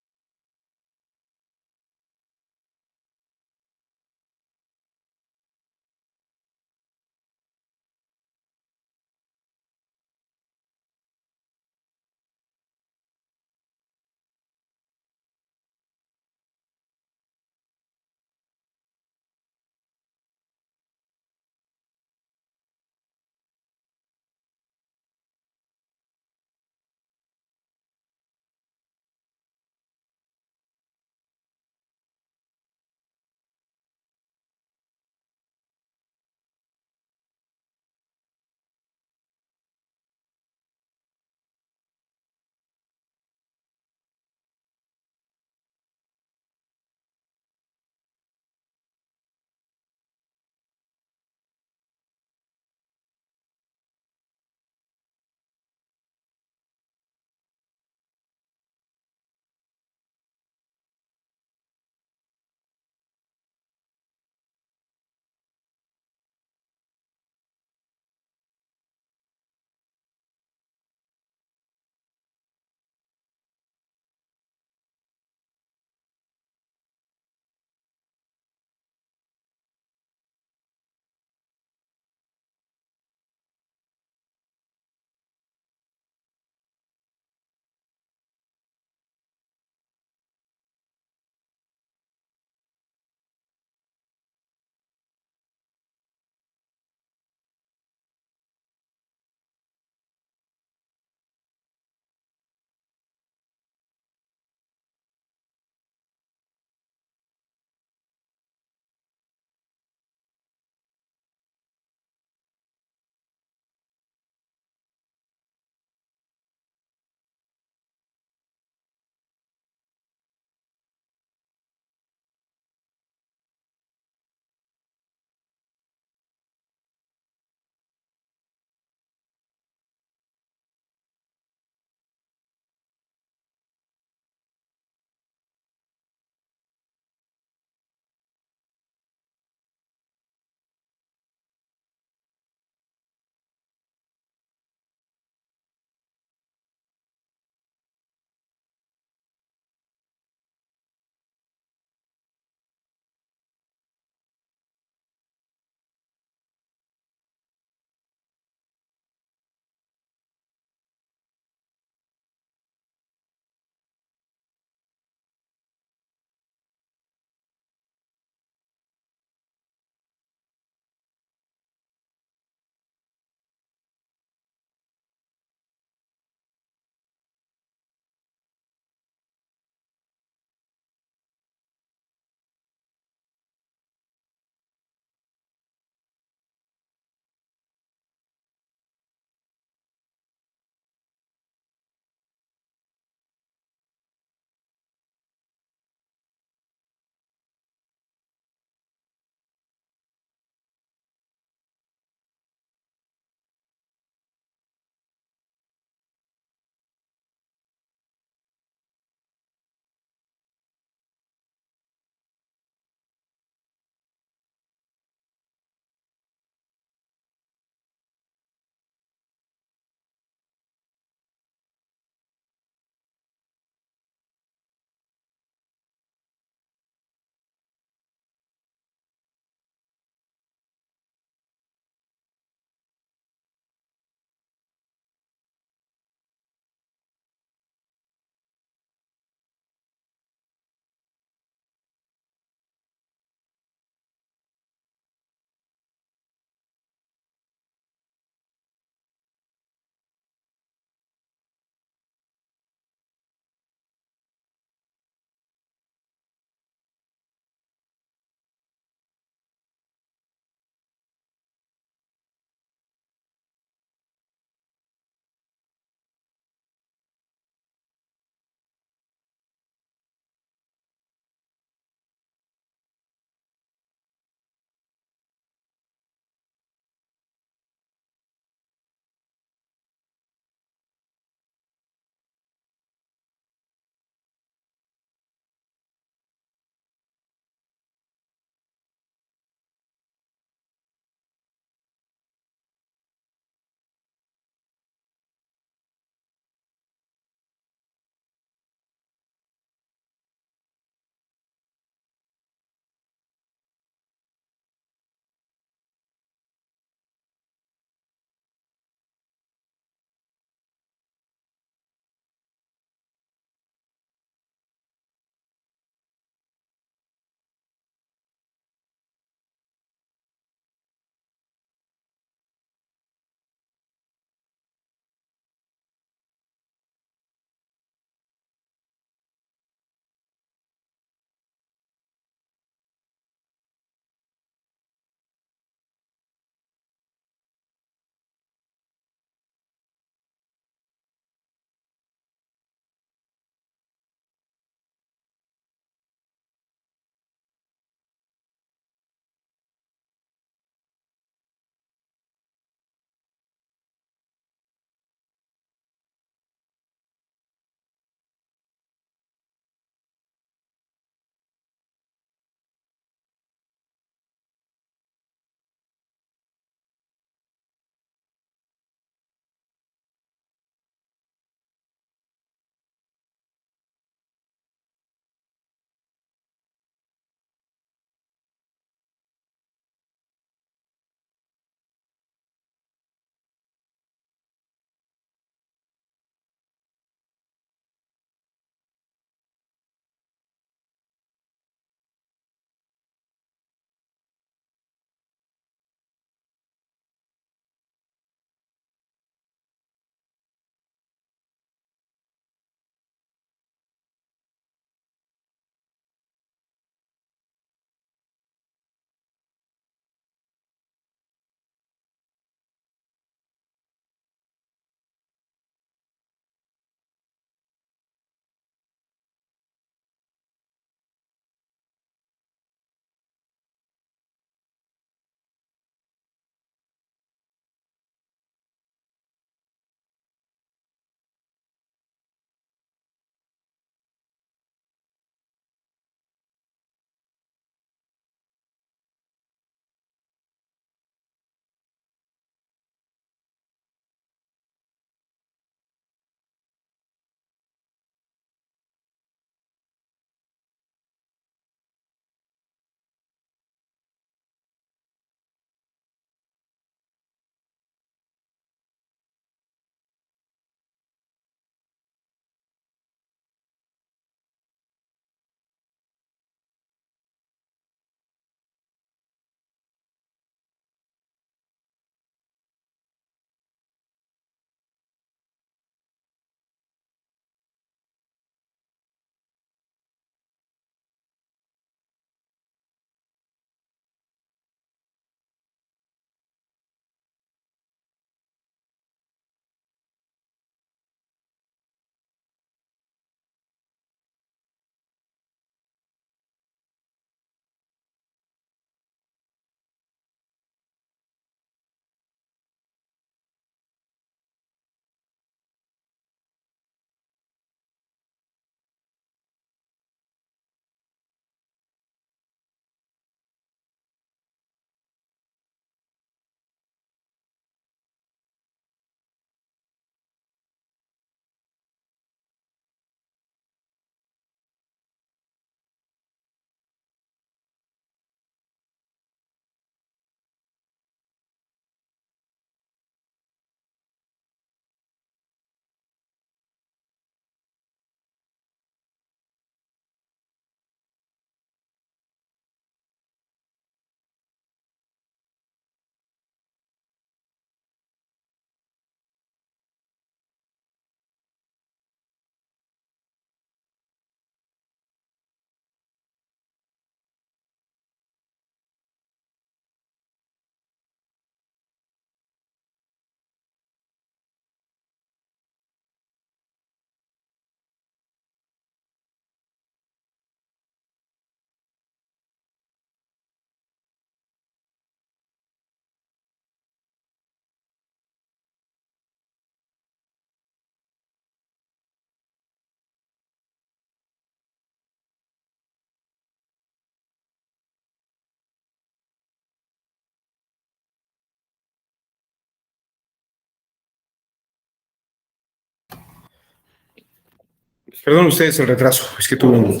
Perdón ustedes el retraso, es que tuve un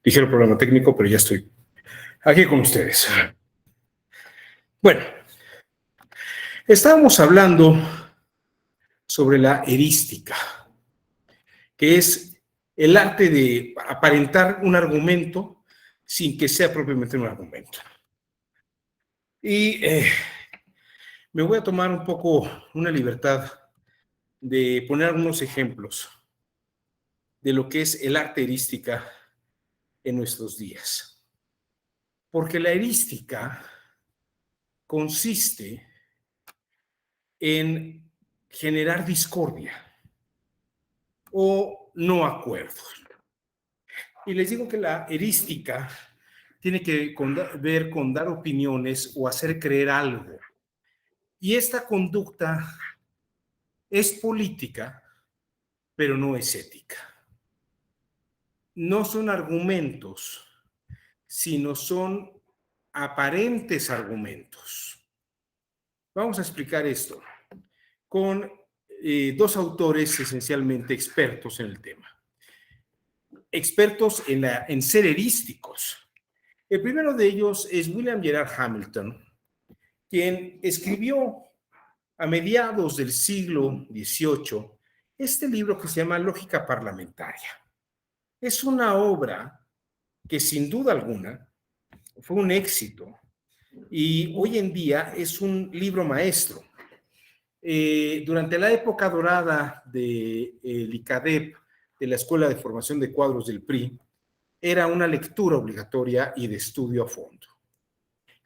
ligero problema técnico, pero ya estoy aquí con ustedes. Bueno, estábamos hablando sobre la erística, que es el arte de aparentar un argumento sin que sea propiamente un argumento. Y me voy a tomar un poco una libertad de poner algunos ejemplos de lo que es el arte erística en nuestros días. Porque la erística consiste en generar discordia o no acuerdos. Y les digo que la erística tiene que ver con dar opiniones o hacer creer algo. Y esta conducta es política, pero no es ética. No son argumentos, sino son aparentes argumentos. Vamos a explicar esto con dos autores esencialmente expertos en el tema. Expertos en ser erísticos. El primero de ellos es William Gerard Hamilton, quien escribió a mediados del siglo XVIII este libro que se llama Lógica Parlamentaria. Es una obra que sin duda alguna fue un éxito y hoy en día es un libro maestro. Durante la época dorada de ICADEP, de la Escuela de Formación de Cuadros del PRI, era una lectura obligatoria y de estudio a fondo.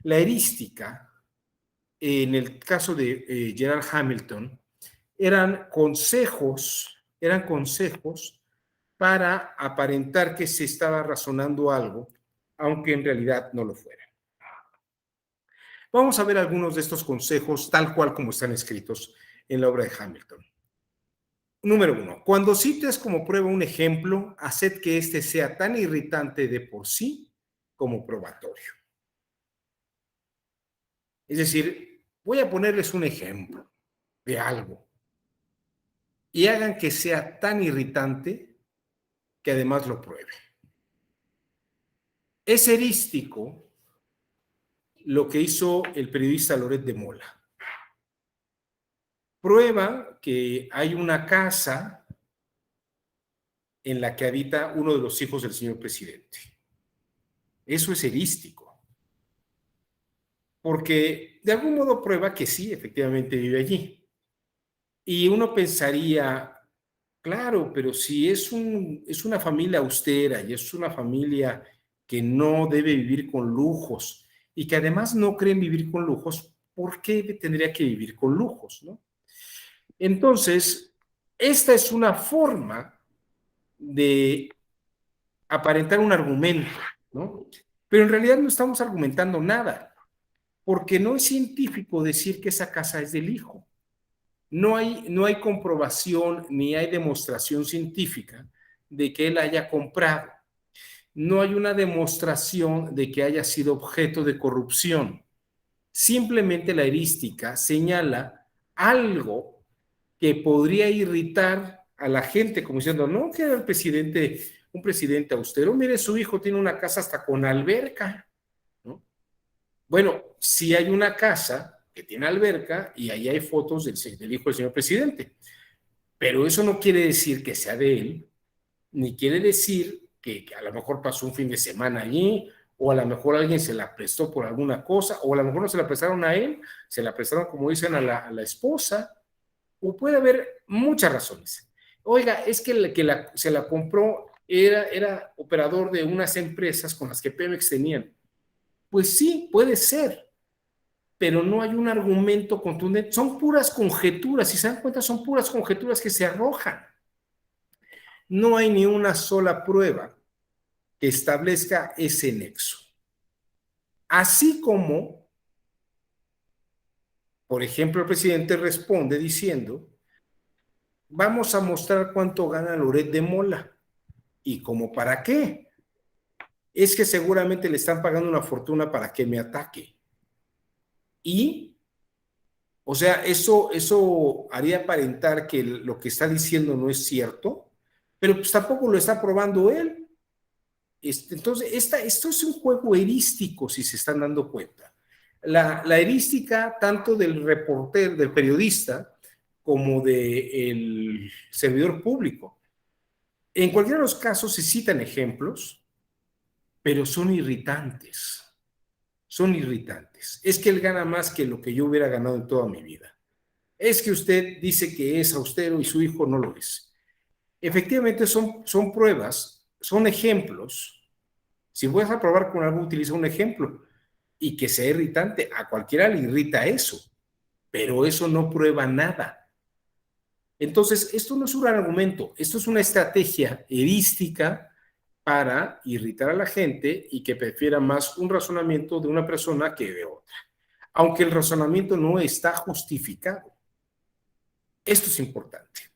La erística, en el caso de Gerard Hamilton, eran consejos para aparentar que se estaba razonando algo, aunque en realidad no lo fuera. Vamos a ver algunos de estos consejos tal cual como están escritos en la obra de Hamilton. Número 1. Cuando cites como prueba un ejemplo, haced que éste sea tan irritante de por sí como probatorio. Es decir, voy a ponerles un ejemplo de algo y hagan que sea tan irritante que además lo pruebe. Es erístico lo que hizo el periodista Loret de Mola. Prueba que hay una casa en la que habita uno de los hijos del señor presidente. Eso es erístico. Porque de algún modo prueba que sí, efectivamente vive allí. Y uno pensaría, claro, pero si es una familia austera y es una familia que no debe vivir con lujos y que además no creen vivir con lujos, ¿por qué tendría que vivir con lujos, no? Entonces, esta es una forma de aparentar un argumento, ¿no? Pero en realidad no estamos argumentando nada, porque no es científico decir que esa casa es del hijo. No hay comprobación ni hay demostración científica de que él haya comprado. No hay una demostración de que haya sido objeto de corrupción. Simplemente la erística señala algo que podría irritar a la gente, como diciendo, no, que era un presidente austero, mire, su hijo tiene una casa hasta con alberca, ¿no? Bueno, sí hay una casa que tiene alberca y ahí hay fotos del hijo del señor presidente, pero eso no quiere decir que sea de él, ni quiere decir que a lo mejor pasó un fin de semana allí, o a lo mejor alguien se la prestó por alguna cosa, o a lo mejor no se la prestaron a él, se la prestaron, como dicen, a la esposa, o puede haber muchas razones. Oiga, es que se la compró, era operador de unas empresas con las que Pemex tenían. Pues sí, puede ser, pero no hay un argumento contundente. Son puras conjeturas, si se dan cuenta, son puras conjeturas que se arrojan. No hay ni una sola prueba que establezca ese nexo. Así como, por ejemplo, el presidente responde diciendo, vamos a mostrar cuánto gana Loret de Mola. ¿Y cómo para qué? Es que seguramente le están pagando una fortuna para que me ataque. Y, o sea, eso haría aparentar que lo que está diciendo no es cierto. pero pues tampoco lo está aprobando él. Entonces, esto es un juego erístico, si se están dando cuenta. La erística tanto del reportero, del periodista, como del servidor público. En cualquiera de los casos se citan ejemplos, pero son irritantes. Son irritantes. Es que él gana más que lo que yo hubiera ganado en toda mi vida. Es que usted dice que es austero y su hijo no lo es. Efectivamente, son pruebas, son ejemplos. Si vas a probar con algo, utiliza un ejemplo y que sea irritante. A cualquiera le irrita eso, pero eso no prueba nada. Entonces, esto no es un argumento, esto es una estrategia erística para irritar a la gente y que prefiera más un razonamiento de una persona que de otra, aunque el razonamiento no está justificado. Esto es importante.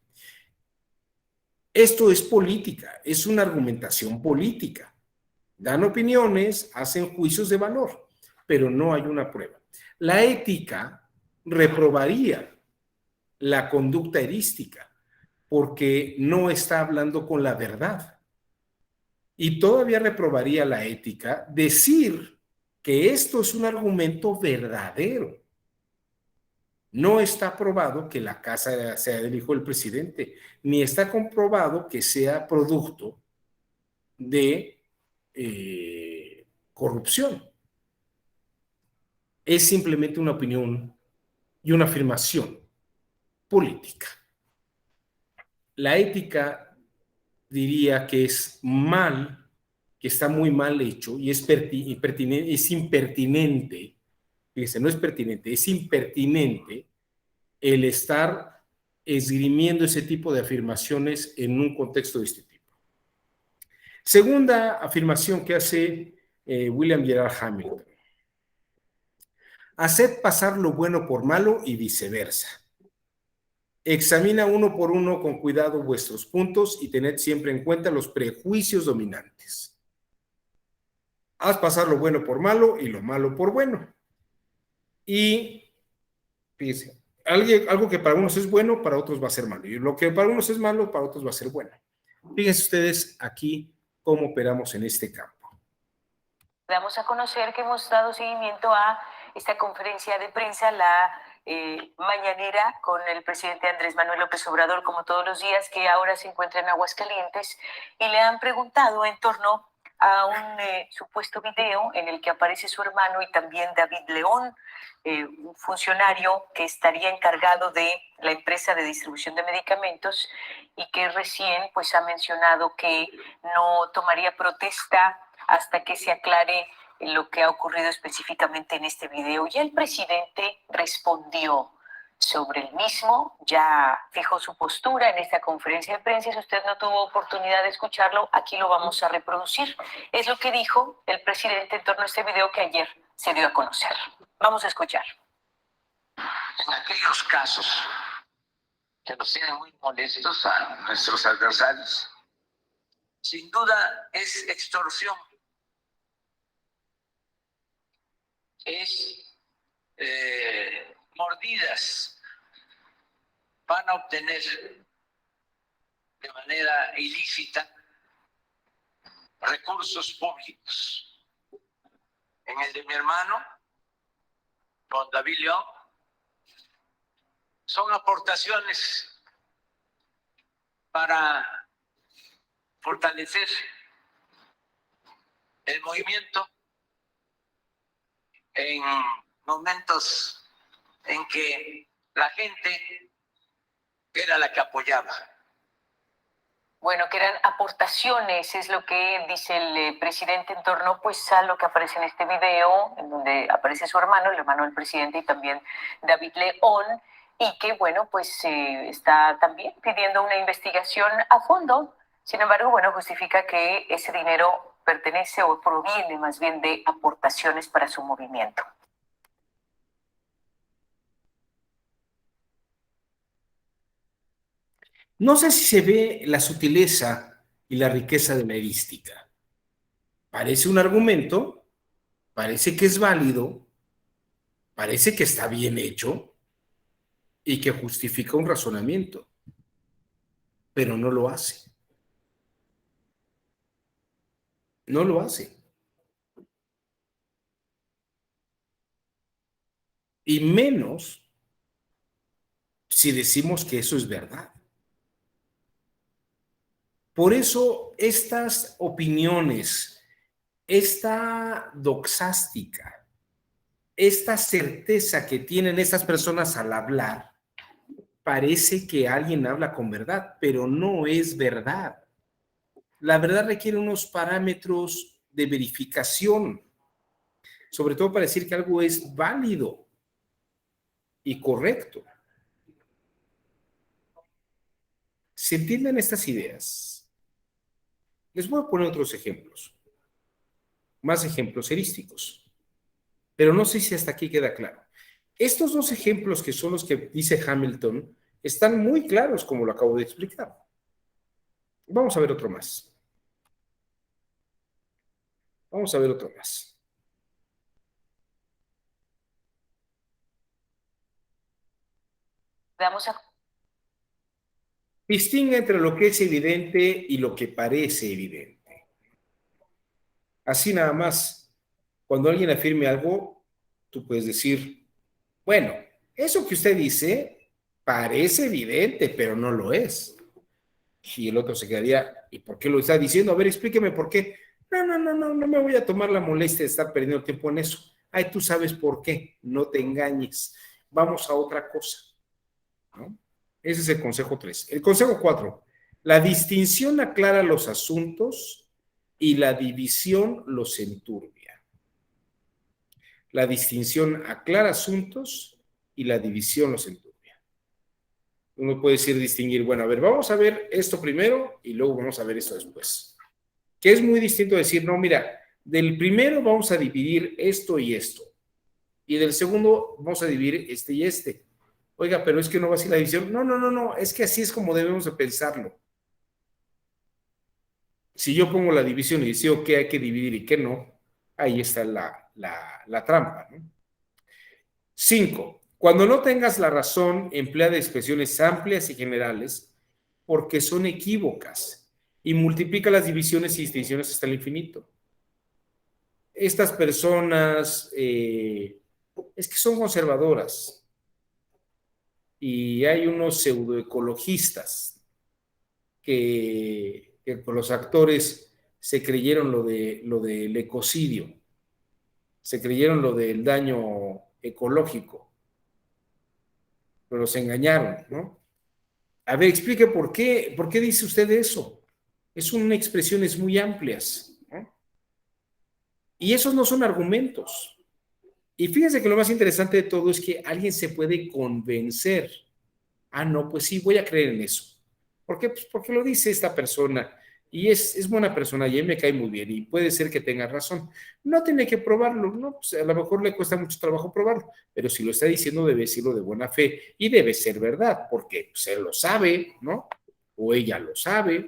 Esto es política, es una argumentación política. Dan opiniones, hacen juicios de valor, pero no hay una prueba. La ética reprobaría la conducta erística porque no está hablando con la verdad. Y todavía reprobaría la ética decir que esto es un argumento verdadero. No está probado que la casa sea del hijo del presidente, ni está comprobado que sea producto de corrupción. Es simplemente una opinión y una afirmación política. La ética diría que es mal, que está muy mal hecho y es impertinente, fíjense, no es pertinente, es impertinente el estar esgrimiendo ese tipo de afirmaciones en un contexto de este tipo. Segunda afirmación que hace William Gerard Hamilton. Haced pasar lo bueno por malo y viceversa. Examina uno por uno con cuidado vuestros puntos y tened siempre en cuenta los prejuicios dominantes. Haz pasar lo bueno por malo y lo malo por bueno. Y fíjense, algo que para unos es bueno, para otros va a ser malo. Y lo que para unos es malo, para otros va a ser bueno. Fíjense ustedes aquí cómo operamos en este campo. Damos a conocer que hemos dado seguimiento a esta conferencia de prensa, la mañanera con el presidente Andrés Manuel López Obrador, como todos los días, que ahora se encuentra en Aguascalientes, y le han preguntado en torno a un supuesto video en el que aparece su hermano y también David León, un funcionario que estaría encargado de la empresa de distribución de medicamentos y que recién pues ha mencionado que no tomaría protesta hasta que se aclare lo que ha ocurrido específicamente en este video. Ya el presidente respondió sobre el mismo, ya fijó su postura en esta conferencia de prensa. Si usted no tuvo oportunidad de escucharlo, aquí lo vamos a reproducir. Es lo que dijo el presidente en torno a este video que ayer se dio a conocer. Vamos a escuchar. En aquellos casos que nos tienen muy molestos a nuestros adversarios, sin duda es extorsión, es mordidas, van a obtener de manera ilícita recursos públicos. En el de mi hermano, con David León, son aportaciones para fortalecer el movimiento en momentos en que la gente era la que apoyaba. Bueno, que eran aportaciones, es lo que dice el presidente en torno pues a lo que aparece en este video, en donde aparece su hermano, el hermano del presidente, y también David León, y que bueno, pues está también pidiendo una investigación a fondo. Sin embargo, bueno, justifica que ese dinero pertenece o proviene más bien de aportaciones para su movimiento. No sé si se ve la sutileza y la riqueza de la erística. Parece un argumento, parece que es válido, parece que está bien hecho y que justifica un razonamiento, pero no lo hace. No lo hace. Y menos si decimos que eso es verdad. Por eso estas opiniones, esta doxástica, esta certeza que tienen estas personas al hablar, parece que alguien habla con verdad, pero no es verdad. La verdad requiere unos parámetros de verificación, sobre todo para decir que algo es válido y correcto. ¿Se entienden estas ideas? Les voy a poner otros ejemplos, más ejemplos erísticos, pero no sé si hasta aquí queda claro. Estos dos ejemplos que son los que dice Hamilton están muy claros, como lo acabo de explicar. Vamos a ver otro más. Vamos a ver otro más. Vamos a Distingue entre lo que es evidente y lo que parece evidente. Así nada más, cuando alguien afirme algo, tú puedes decir, bueno, eso que usted dice parece evidente, pero no lo es. Y el otro se quedaría, ¿y por qué lo está diciendo? A ver, explíqueme por qué. No me voy a tomar la molestia de estar perdiendo tiempo en eso. Ay, tú sabes por qué, no te engañes. Vamos a otra cosa, ¿no? Ese es el consejo 3. El consejo 4, la distinción aclara los asuntos y la división los enturbia. La distinción aclara asuntos y la división los enturbia. Uno puede decir distinguir, bueno, a ver, vamos a ver esto primero y luego vamos a ver esto después. Que es muy distinto decir, no, mira, del primero vamos a dividir esto y esto. Y del segundo vamos a dividir este y este. Oiga, pero es que no va así la división. No, es que así es como debemos de pensarlo. Si yo pongo la división y digo qué hay que dividir y qué no, ahí está la trampa, ¿no? 5. Cuando no tengas la razón, emplea de expresiones amplias y generales porque son equívocas y multiplica las divisiones y distinciones hasta el infinito. Estas personas es que son conservadoras y hay unos pseudoecologistas que con los actores se creyeron lo del ecocidio, se creyeron lo del daño ecológico, pero se engañaron, ¿no? A ver, explique por qué dice usted eso. Son expresiones muy amplias, ¿no? Y esos no son argumentos. Y fíjense que lo más interesante de todo es que alguien se puede convencer. Ah, no, pues sí, voy a creer en eso. ¿Por qué? Pues porque lo dice esta persona y es buena persona y a mí me cae muy bien y puede ser que tenga razón. No tiene que probarlo, ¿no? Pues a lo mejor le cuesta mucho trabajo probarlo, pero si lo está diciendo debe decirlo de buena fe y debe ser verdad, porque pues, él lo sabe, ¿no? O ella lo sabe.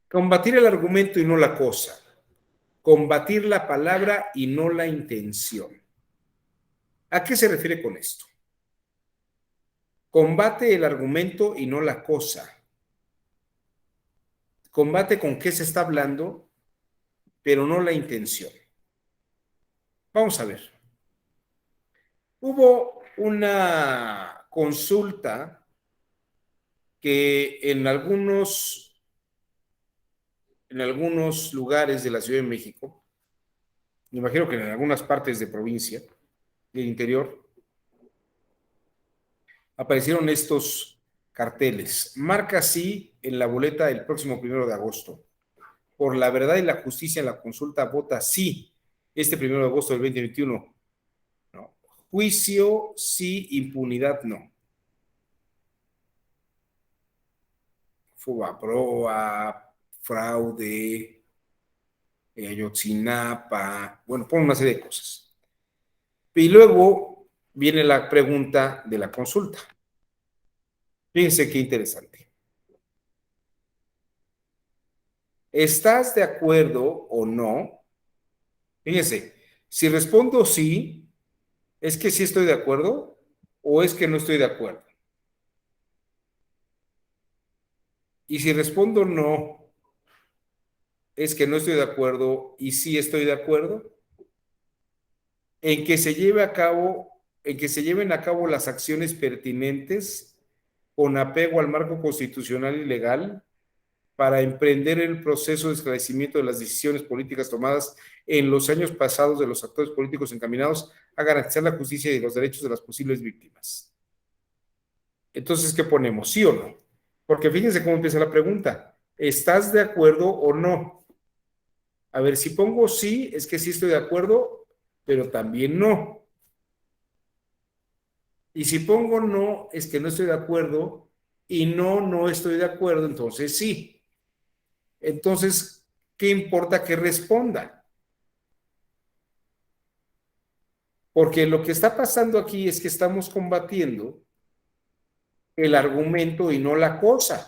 Combatir el argumento y no la cosa. Combatir la palabra y no la intención. ¿A qué se refiere con esto? Combate el argumento y no la cosa. Combate con qué se está hablando, pero no la intención. Vamos a ver. Hubo una consulta que en algunos lugares de la Ciudad de México, me imagino que en algunas partes de provincia, del interior, aparecieron estos carteles. Marca sí en la boleta el próximo 1 de agosto. Por la verdad y la justicia en la consulta, vota sí este 1 de agosto del 2021. No. Juicio sí, impunidad no. Fobaproa, fraude, Ayotzinapa, bueno, pon una serie de cosas. Y luego viene la pregunta de la consulta. Fíjense qué interesante. ¿Estás de acuerdo o no? Fíjense, si respondo sí, ¿es que sí estoy de acuerdo o es que no estoy de acuerdo? Y si respondo no, es que no estoy de acuerdo y sí estoy de acuerdo en que se lleve a cabo, en que se lleven a cabo las acciones pertinentes con apego al marco constitucional y legal para emprender el proceso de esclarecimiento de las decisiones políticas tomadas en los años pasados de los actores políticos encaminados a garantizar la justicia y los derechos de las posibles víctimas. Entonces, ¿qué ponemos? ¿Sí o no? Porque fíjense cómo empieza la pregunta. ¿Estás de acuerdo o no? A ver, si pongo sí, es que sí estoy de acuerdo, pero también no. Y si pongo no, es que no estoy de acuerdo, y no, no estoy de acuerdo, entonces sí. Entonces, ¿qué importa que responda? Porque lo que está pasando aquí es que estamos combatiendo el argumento y no la cosa.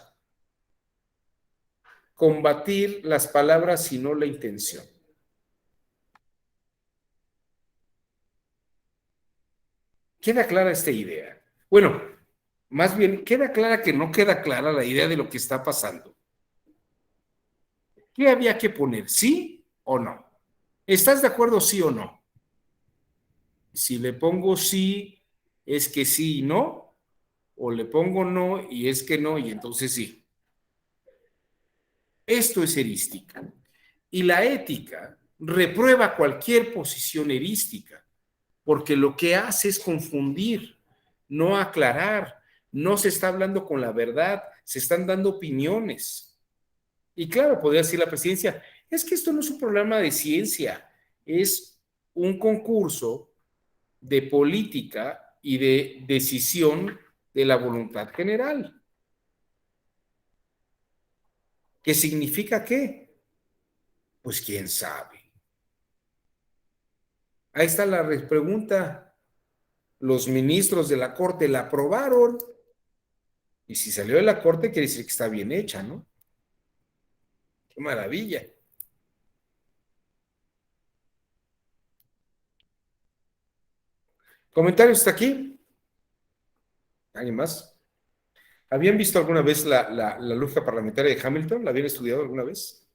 Combatir las palabras y no la intención. ¿Queda clara esta idea? Bueno, más bien, ¿queda clara que no queda clara la idea de lo que está pasando? ¿Qué había que poner? ¿Sí o no? ¿Estás de acuerdo sí o no? Si le pongo sí, es que sí y no, o le pongo no y es que no, y entonces sí. Esto es erística. Y la ética reprueba cualquier posición erística, porque lo que hace es confundir, no aclarar, no se está hablando con la verdad, se están dando opiniones. Y claro, podría decir la presidencia, es que esto no es un programa de ciencia, es un concurso de política y de decisión de la voluntad general. ¿Qué significa qué? Pues quién sabe. Ahí está la pregunta. Los ministros de la Corte la aprobaron. Y si salió de la Corte, quiere decir que está bien hecha, ¿no? ¡Qué maravilla! ¿Comentarios hasta aquí? ¿Alguien más? ¿Habían visto alguna vez la lógica parlamentaria de Hamilton? ¿La habían estudiado alguna vez?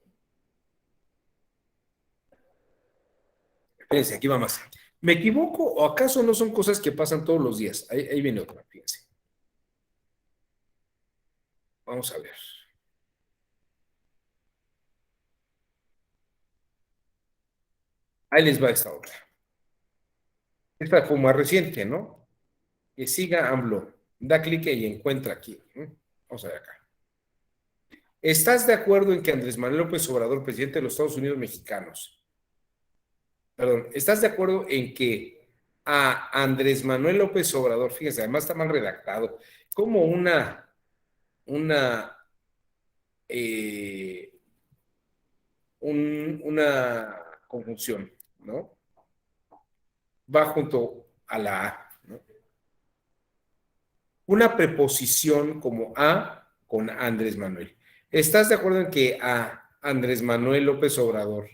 Fíjense, aquí va más. ¿Me equivoco o acaso no son cosas que pasan todos los días? Ahí viene otra, fíjense. Vamos a ver. Ahí les va esta otra. Esta fue más reciente, ¿no? Que siga AMLO. Da clic y encuentra aquí. Vamos a ver acá. ¿Estás de acuerdo en que Andrés Manuel López Obrador, presidente de los Estados Unidos mexicanos, perdón, ¿estás de acuerdo en que a Andrés Manuel López Obrador, fíjense, además está mal redactado, como una, eh, una conjunción, ¿no? Va junto a la A, ¿no? Una preposición como a con Andrés Manuel. ¿Estás de acuerdo en que a Andrés Manuel López Obrador,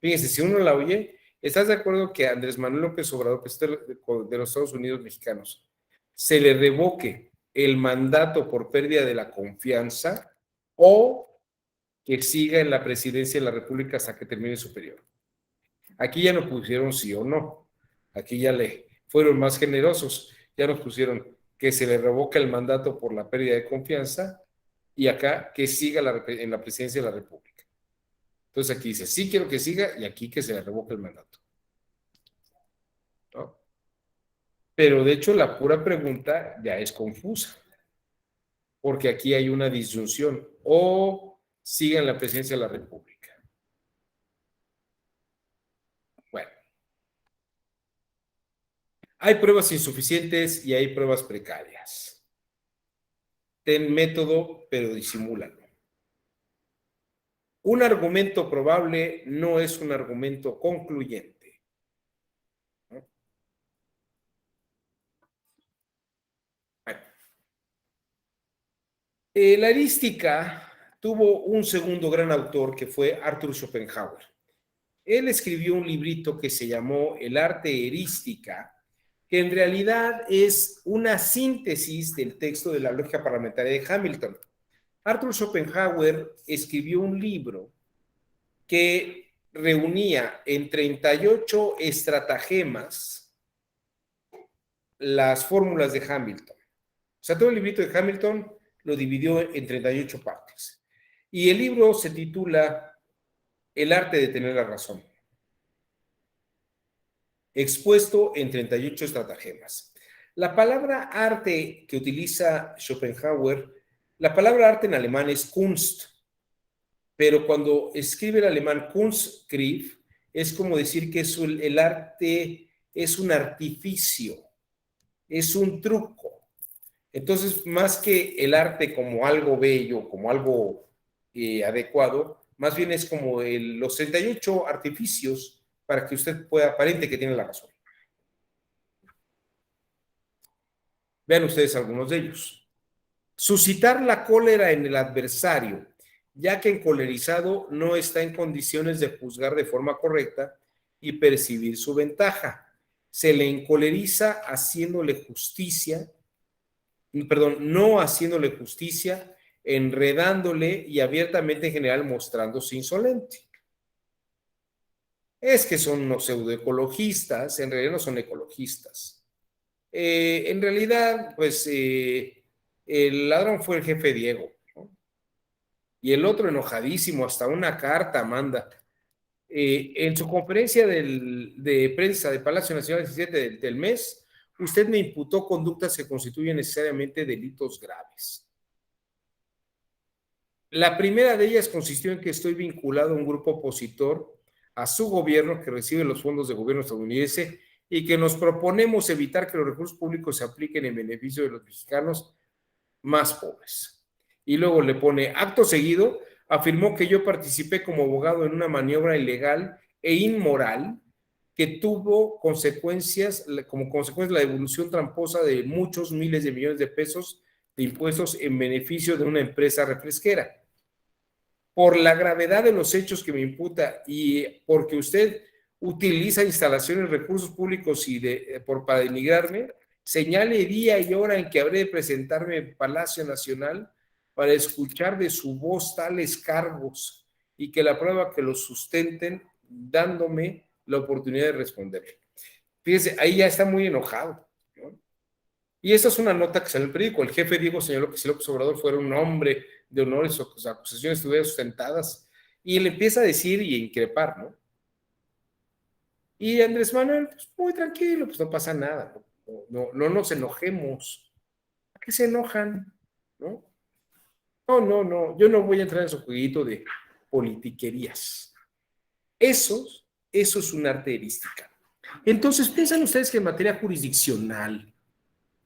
fíjense, si uno la oye, ¿estás de acuerdo que a Andrés Manuel López Obrador, presidente de los Estados Unidos mexicanos, se le revoque el mandato por pérdida de la confianza o que siga en la presidencia de la República hasta que termine su periodo? Aquí ya no pusieron sí o no. Aquí ya le fueron más generosos. Ya nos pusieron que se le revoca el mandato por la pérdida de confianza y acá que siga en la presidencia de la República. Entonces aquí dice, sí quiero que siga y aquí que se le revoque el mandato. ¿No? Pero de hecho la pura pregunta ya es confusa, porque aquí hay una disyunción. O siga en la presidencia de la República. Bueno. Hay pruebas insuficientes y hay pruebas precarias. Ten método, pero disimúlalo. Un argumento probable no es un argumento concluyente. ¿No? Bueno. La erística tuvo un segundo gran autor que fue Arthur Schopenhauer. Él escribió un librito que se llamó El arte erística, que en realidad es una síntesis del texto de la lógica parlamentaria de Hamilton. Arthur Schopenhauer escribió un libro que reunía en 38 estratagemas las fórmulas de Hamilton. O sea, todo el librito de Hamilton lo dividió en 38 partes. Y el libro se titula El arte de tener la razón, expuesto en 38 estratagemas. La palabra arte que utiliza Schopenhauer, la palabra arte en alemán es Kunst, pero cuando escribe el alemán Kunstgriff, es como decir que el arte es un artificio, es un truco. Entonces, más que el arte como algo bello, como algo adecuado, más bien es como los 38 artificios para que usted pueda aparente que tiene la razón. Vean ustedes algunos de ellos. Suscitar la cólera en el adversario, ya que encolerizado no está en condiciones de juzgar de forma correcta y percibir su ventaja. Se le encoleriza haciéndole justicia, no haciéndole justicia, enredándole y abiertamente en general mostrándose insolente. Es que son unos pseudoecologistas, en realidad no son ecologistas. En realidad, pues el ladrón fue el jefe Diego, ¿no? Y el otro enojadísimo, hasta una carta manda. En su conferencia de prensa de Palacio Nacional 17 del mes, usted me imputó conductas que constituyen necesariamente delitos graves. La primera de ellas consistió en que estoy vinculado a un grupo opositor a su gobierno que recibe los fondos del gobierno estadounidense y que nos proponemos evitar que los recursos públicos se apliquen en beneficio de los mexicanos más pobres. Y luego le pone, acto seguido, afirmó que yo participé como abogado en una maniobra ilegal e inmoral que tuvo consecuencias, como consecuencia la devolución tramposa de muchos miles de millones de pesos de impuestos en beneficio de una empresa refresquera. Por la gravedad de los hechos que me imputa y porque usted utiliza instalaciones, recursos públicos para denigrarme, señale día y hora en que habré de presentarme en Palacio Nacional para escuchar de su voz tales cargos y que la prueba que los sustenten dándome la oportunidad de responder. Fíjese, ahí ya está muy enojado, ¿no? Y esta es una nota que sale en el periódico. El jefe Diego señaló que si López Obrador fuera un hombre de honor y sus acusaciones estuvieran sustentadas, y él empieza a decir y a increpar, ¿no? Y Andrés Manuel, pues muy tranquilo, pues no pasa nada, no nos enojemos. ¿A qué se enojan? ¿No? No, yo no voy a entrar en su jueguito de politiquerías. Eso es un arte erística. Entonces, piensan ustedes que en materia jurisdiccional,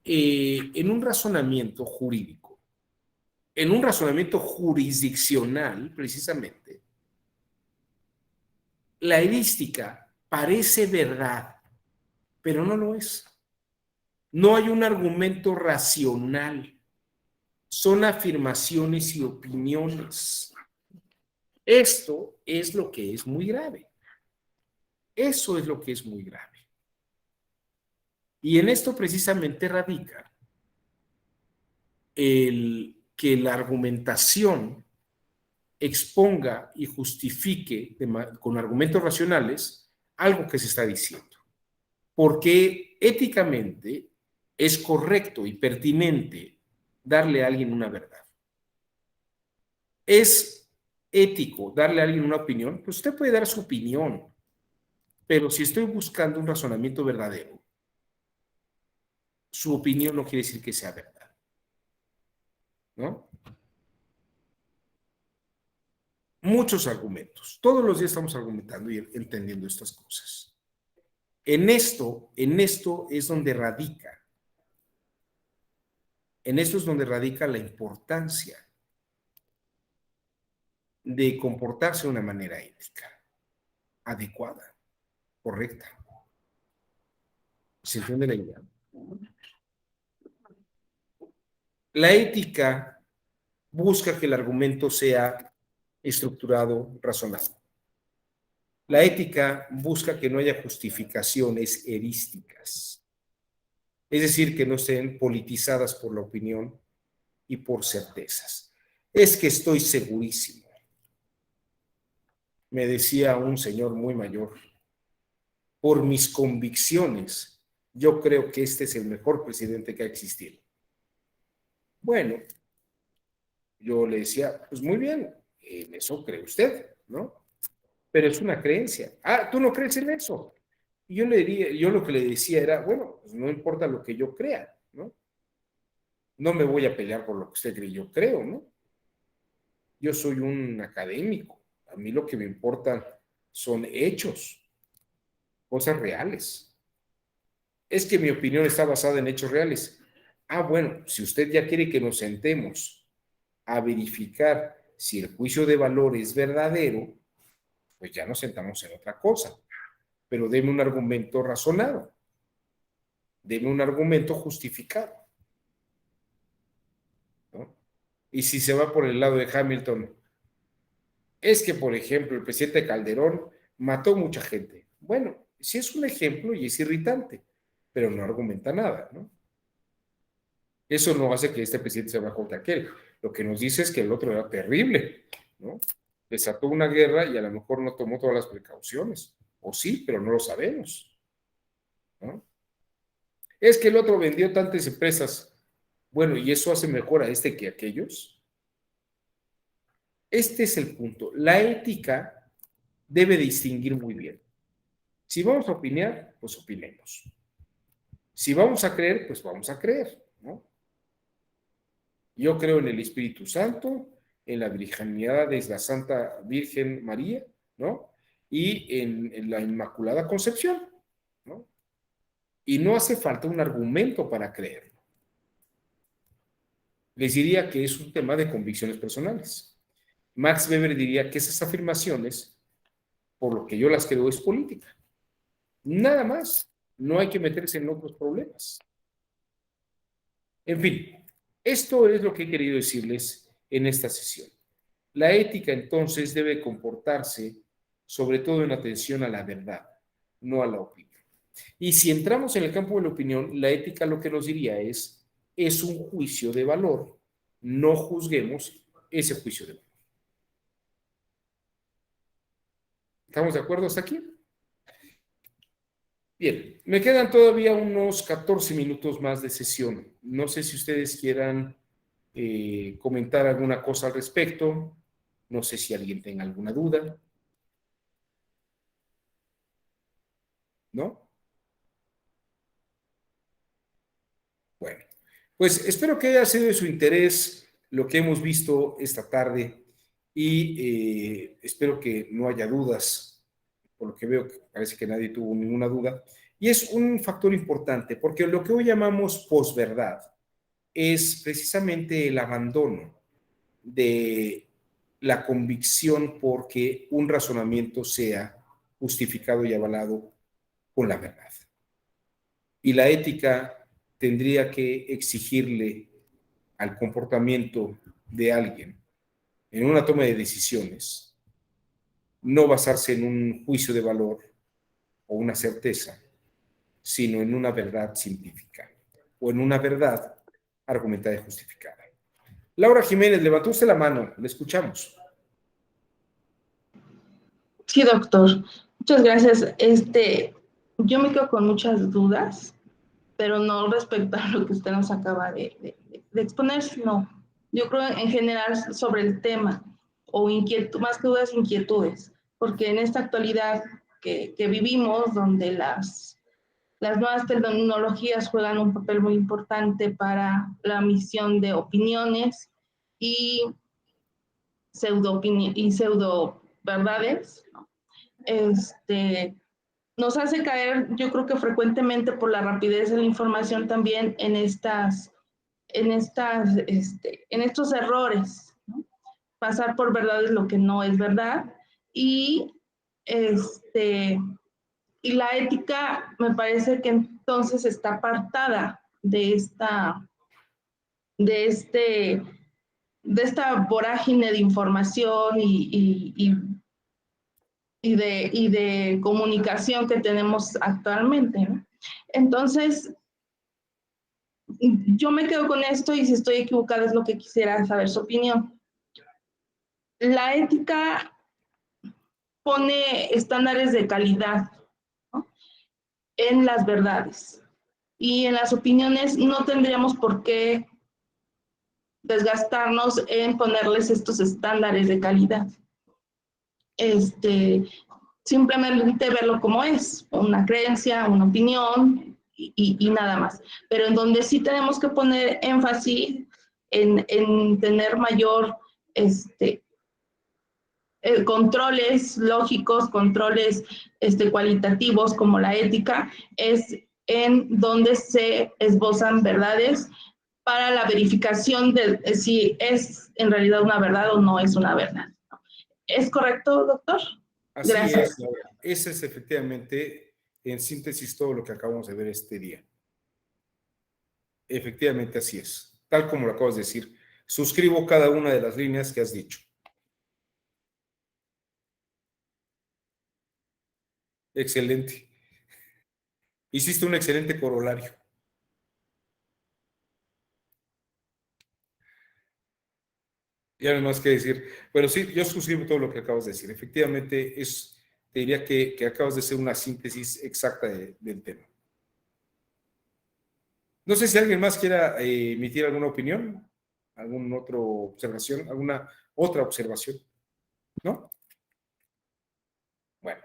en un razonamiento jurídico, en un razonamiento jurisdiccional, precisamente, la erística parece verdad, pero no lo es. No hay un argumento racional. Son afirmaciones y opiniones. Esto es lo que es muy grave. Eso es lo que es muy grave. Y en esto precisamente radica que la argumentación exponga y justifique con argumentos racionales algo que se está diciendo. Porque éticamente es correcto y pertinente darle a alguien una verdad. Es ético darle a alguien una opinión, pues usted puede dar su opinión, pero si estoy buscando un razonamiento verdadero, su opinión no quiere decir que sea verdad, ¿no? Muchos argumentos, todos los días estamos argumentando y entendiendo estas cosas. En esto es donde radica, la importancia de comportarse de una manera ética, adecuada, correcta. ¿Se entiende la idea? La ética busca que el argumento sea estructurado, razonable. La ética busca que no haya justificaciones erísticas, es decir, que no estén politizadas por la opinión y por certezas. Es que estoy segurísimo. me decía un señor muy mayor, por mis convicciones, yo creo que este es el mejor presidente que ha existido. Bueno, yo le decía, pues muy bien, en eso cree usted, ¿no? Pero es una creencia. Ah, ¿tú no crees en eso? Y yo lo que le decía era, bueno, pues no importa lo que yo crea, ¿no? No me voy a pelear por lo que usted cree, yo creo, ¿no? Yo soy un académico. A mí lo que me importan son hechos, cosas reales. Es que mi opinión está basada en hechos reales. Ah, bueno, si usted ya quiere que nos sentemos a verificar si el juicio de valor es verdadero, pues ya nos sentamos en otra cosa. Pero deme un argumento razonado, deme un argumento justificado, ¿no? Y si se va por el lado de Hamilton, es que, por ejemplo, el presidente Calderón mató mucha gente. Bueno, sí es un ejemplo y es irritante, pero no argumenta nada, ¿no? Eso no hace que este presidente se vaya contra aquel. Lo que nos dice es que el otro era terrible, ¿no? Desató una guerra y a lo mejor no tomó todas las precauciones. O sí, pero no lo sabemos, ¿no? Es que el otro vendió tantas empresas. Bueno, ¿y eso hace mejor a este que a aquellos? Este es el punto. La ética debe distinguir muy bien. Si vamos a opinar, pues opinemos. Si vamos a creer, pues vamos a creer, ¿no? Yo creo en el Espíritu Santo, en la virginidad de la Santa Virgen María, ¿no? Y en la Inmaculada Concepción, ¿no? Y no hace falta un argumento para creerlo. Les diría que es un tema de convicciones personales. Max Weber diría que esas afirmaciones, por lo que yo las creo, es política. Nada más. No hay que meterse en otros problemas. En fin, esto es lo que he querido decirles en esta sesión. La ética, entonces, debe comportarse sobre todo en atención a la verdad, no a la opinión. Y si entramos en el campo de la opinión, la ética lo que nos diría es un juicio de valor. No juzguemos ese juicio de valor. ¿Estamos de acuerdo hasta aquí? Bien, me quedan todavía unos 14 minutos más de sesión. No sé si ustedes quieran comentar alguna cosa al respecto. No sé si alguien tenga alguna duda. ¿No? Bueno, pues espero que haya sido de su interés lo que hemos visto esta tarde y espero que no haya dudas, por lo que veo que parece que nadie tuvo ninguna duda. Y es un factor importante porque lo que hoy llamamos posverdad es precisamente el abandono de la convicción porque un razonamiento sea justificado y avalado con la verdad. Y la ética tendría que exigirle al comportamiento de alguien en una toma de decisiones, no basarse en un juicio de valor o una certeza, sino en una verdad científica o en una verdad argumentada y justificada. Laura Jiménez, levantó usted la mano, le escuchamos. Sí, doctor. Muchas gracias. Yo me quedo con muchas dudas, pero no respecto a lo que usted nos acaba de exponer, sino yo creo en general sobre el tema, o más que dudas, inquietudes, porque en esta actualidad que vivimos, donde las nuevas tecnologías juegan un papel muy importante para la emisión de opiniones y pseudo verdades, ¿no? Nos hace caer, yo creo que frecuentemente por la rapidez de la información también en estos errores, ¿no? Pasar por verdades lo que no es verdad y y la ética me parece que entonces está apartada de esta vorágine de información y de comunicación que tenemos actualmente, ¿no? Entonces, yo me quedo con esto y si estoy equivocada es lo que quisiera saber su opinión. La ética pone estándares de calidad, ¿no?, en las verdades. Y en las opiniones no tendríamos por qué desgastarnos en ponerles estos estándares de calidad. Simplemente verlo como es, una creencia, una opinión y nada más. Pero en donde sí tenemos que poner énfasis en tener mayor controles lógicos, controles cualitativos como la ética, es en donde se esbozan verdades para la verificación de si es en realidad una verdad o no es una verdad. ¿Es correcto, doctor? Así Gracias. es, Laura. Ese es efectivamente, en síntesis, todo lo que acabamos de ver este día. Efectivamente, así es. Tal como lo acabas de decir. Suscribo cada una de las líneas que has dicho. Excelente. Hiciste un excelente corolario. Ya no hay más que decir. Pero sí, yo suscribo todo lo que acabas de decir. Efectivamente, te diría que acabas de hacer una síntesis exacta del tema. No sé si alguien más quiera emitir alguna opinión, alguna otra observación, alguna otra observación, ¿no? Bueno,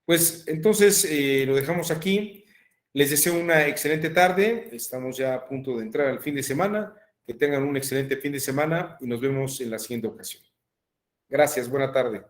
pues entonces lo dejamos aquí. Les deseo una excelente tarde. Estamos ya a punto de entrar al fin de semana. Que tengan un excelente fin de semana y nos vemos en la siguiente ocasión. Gracias, buena tarde.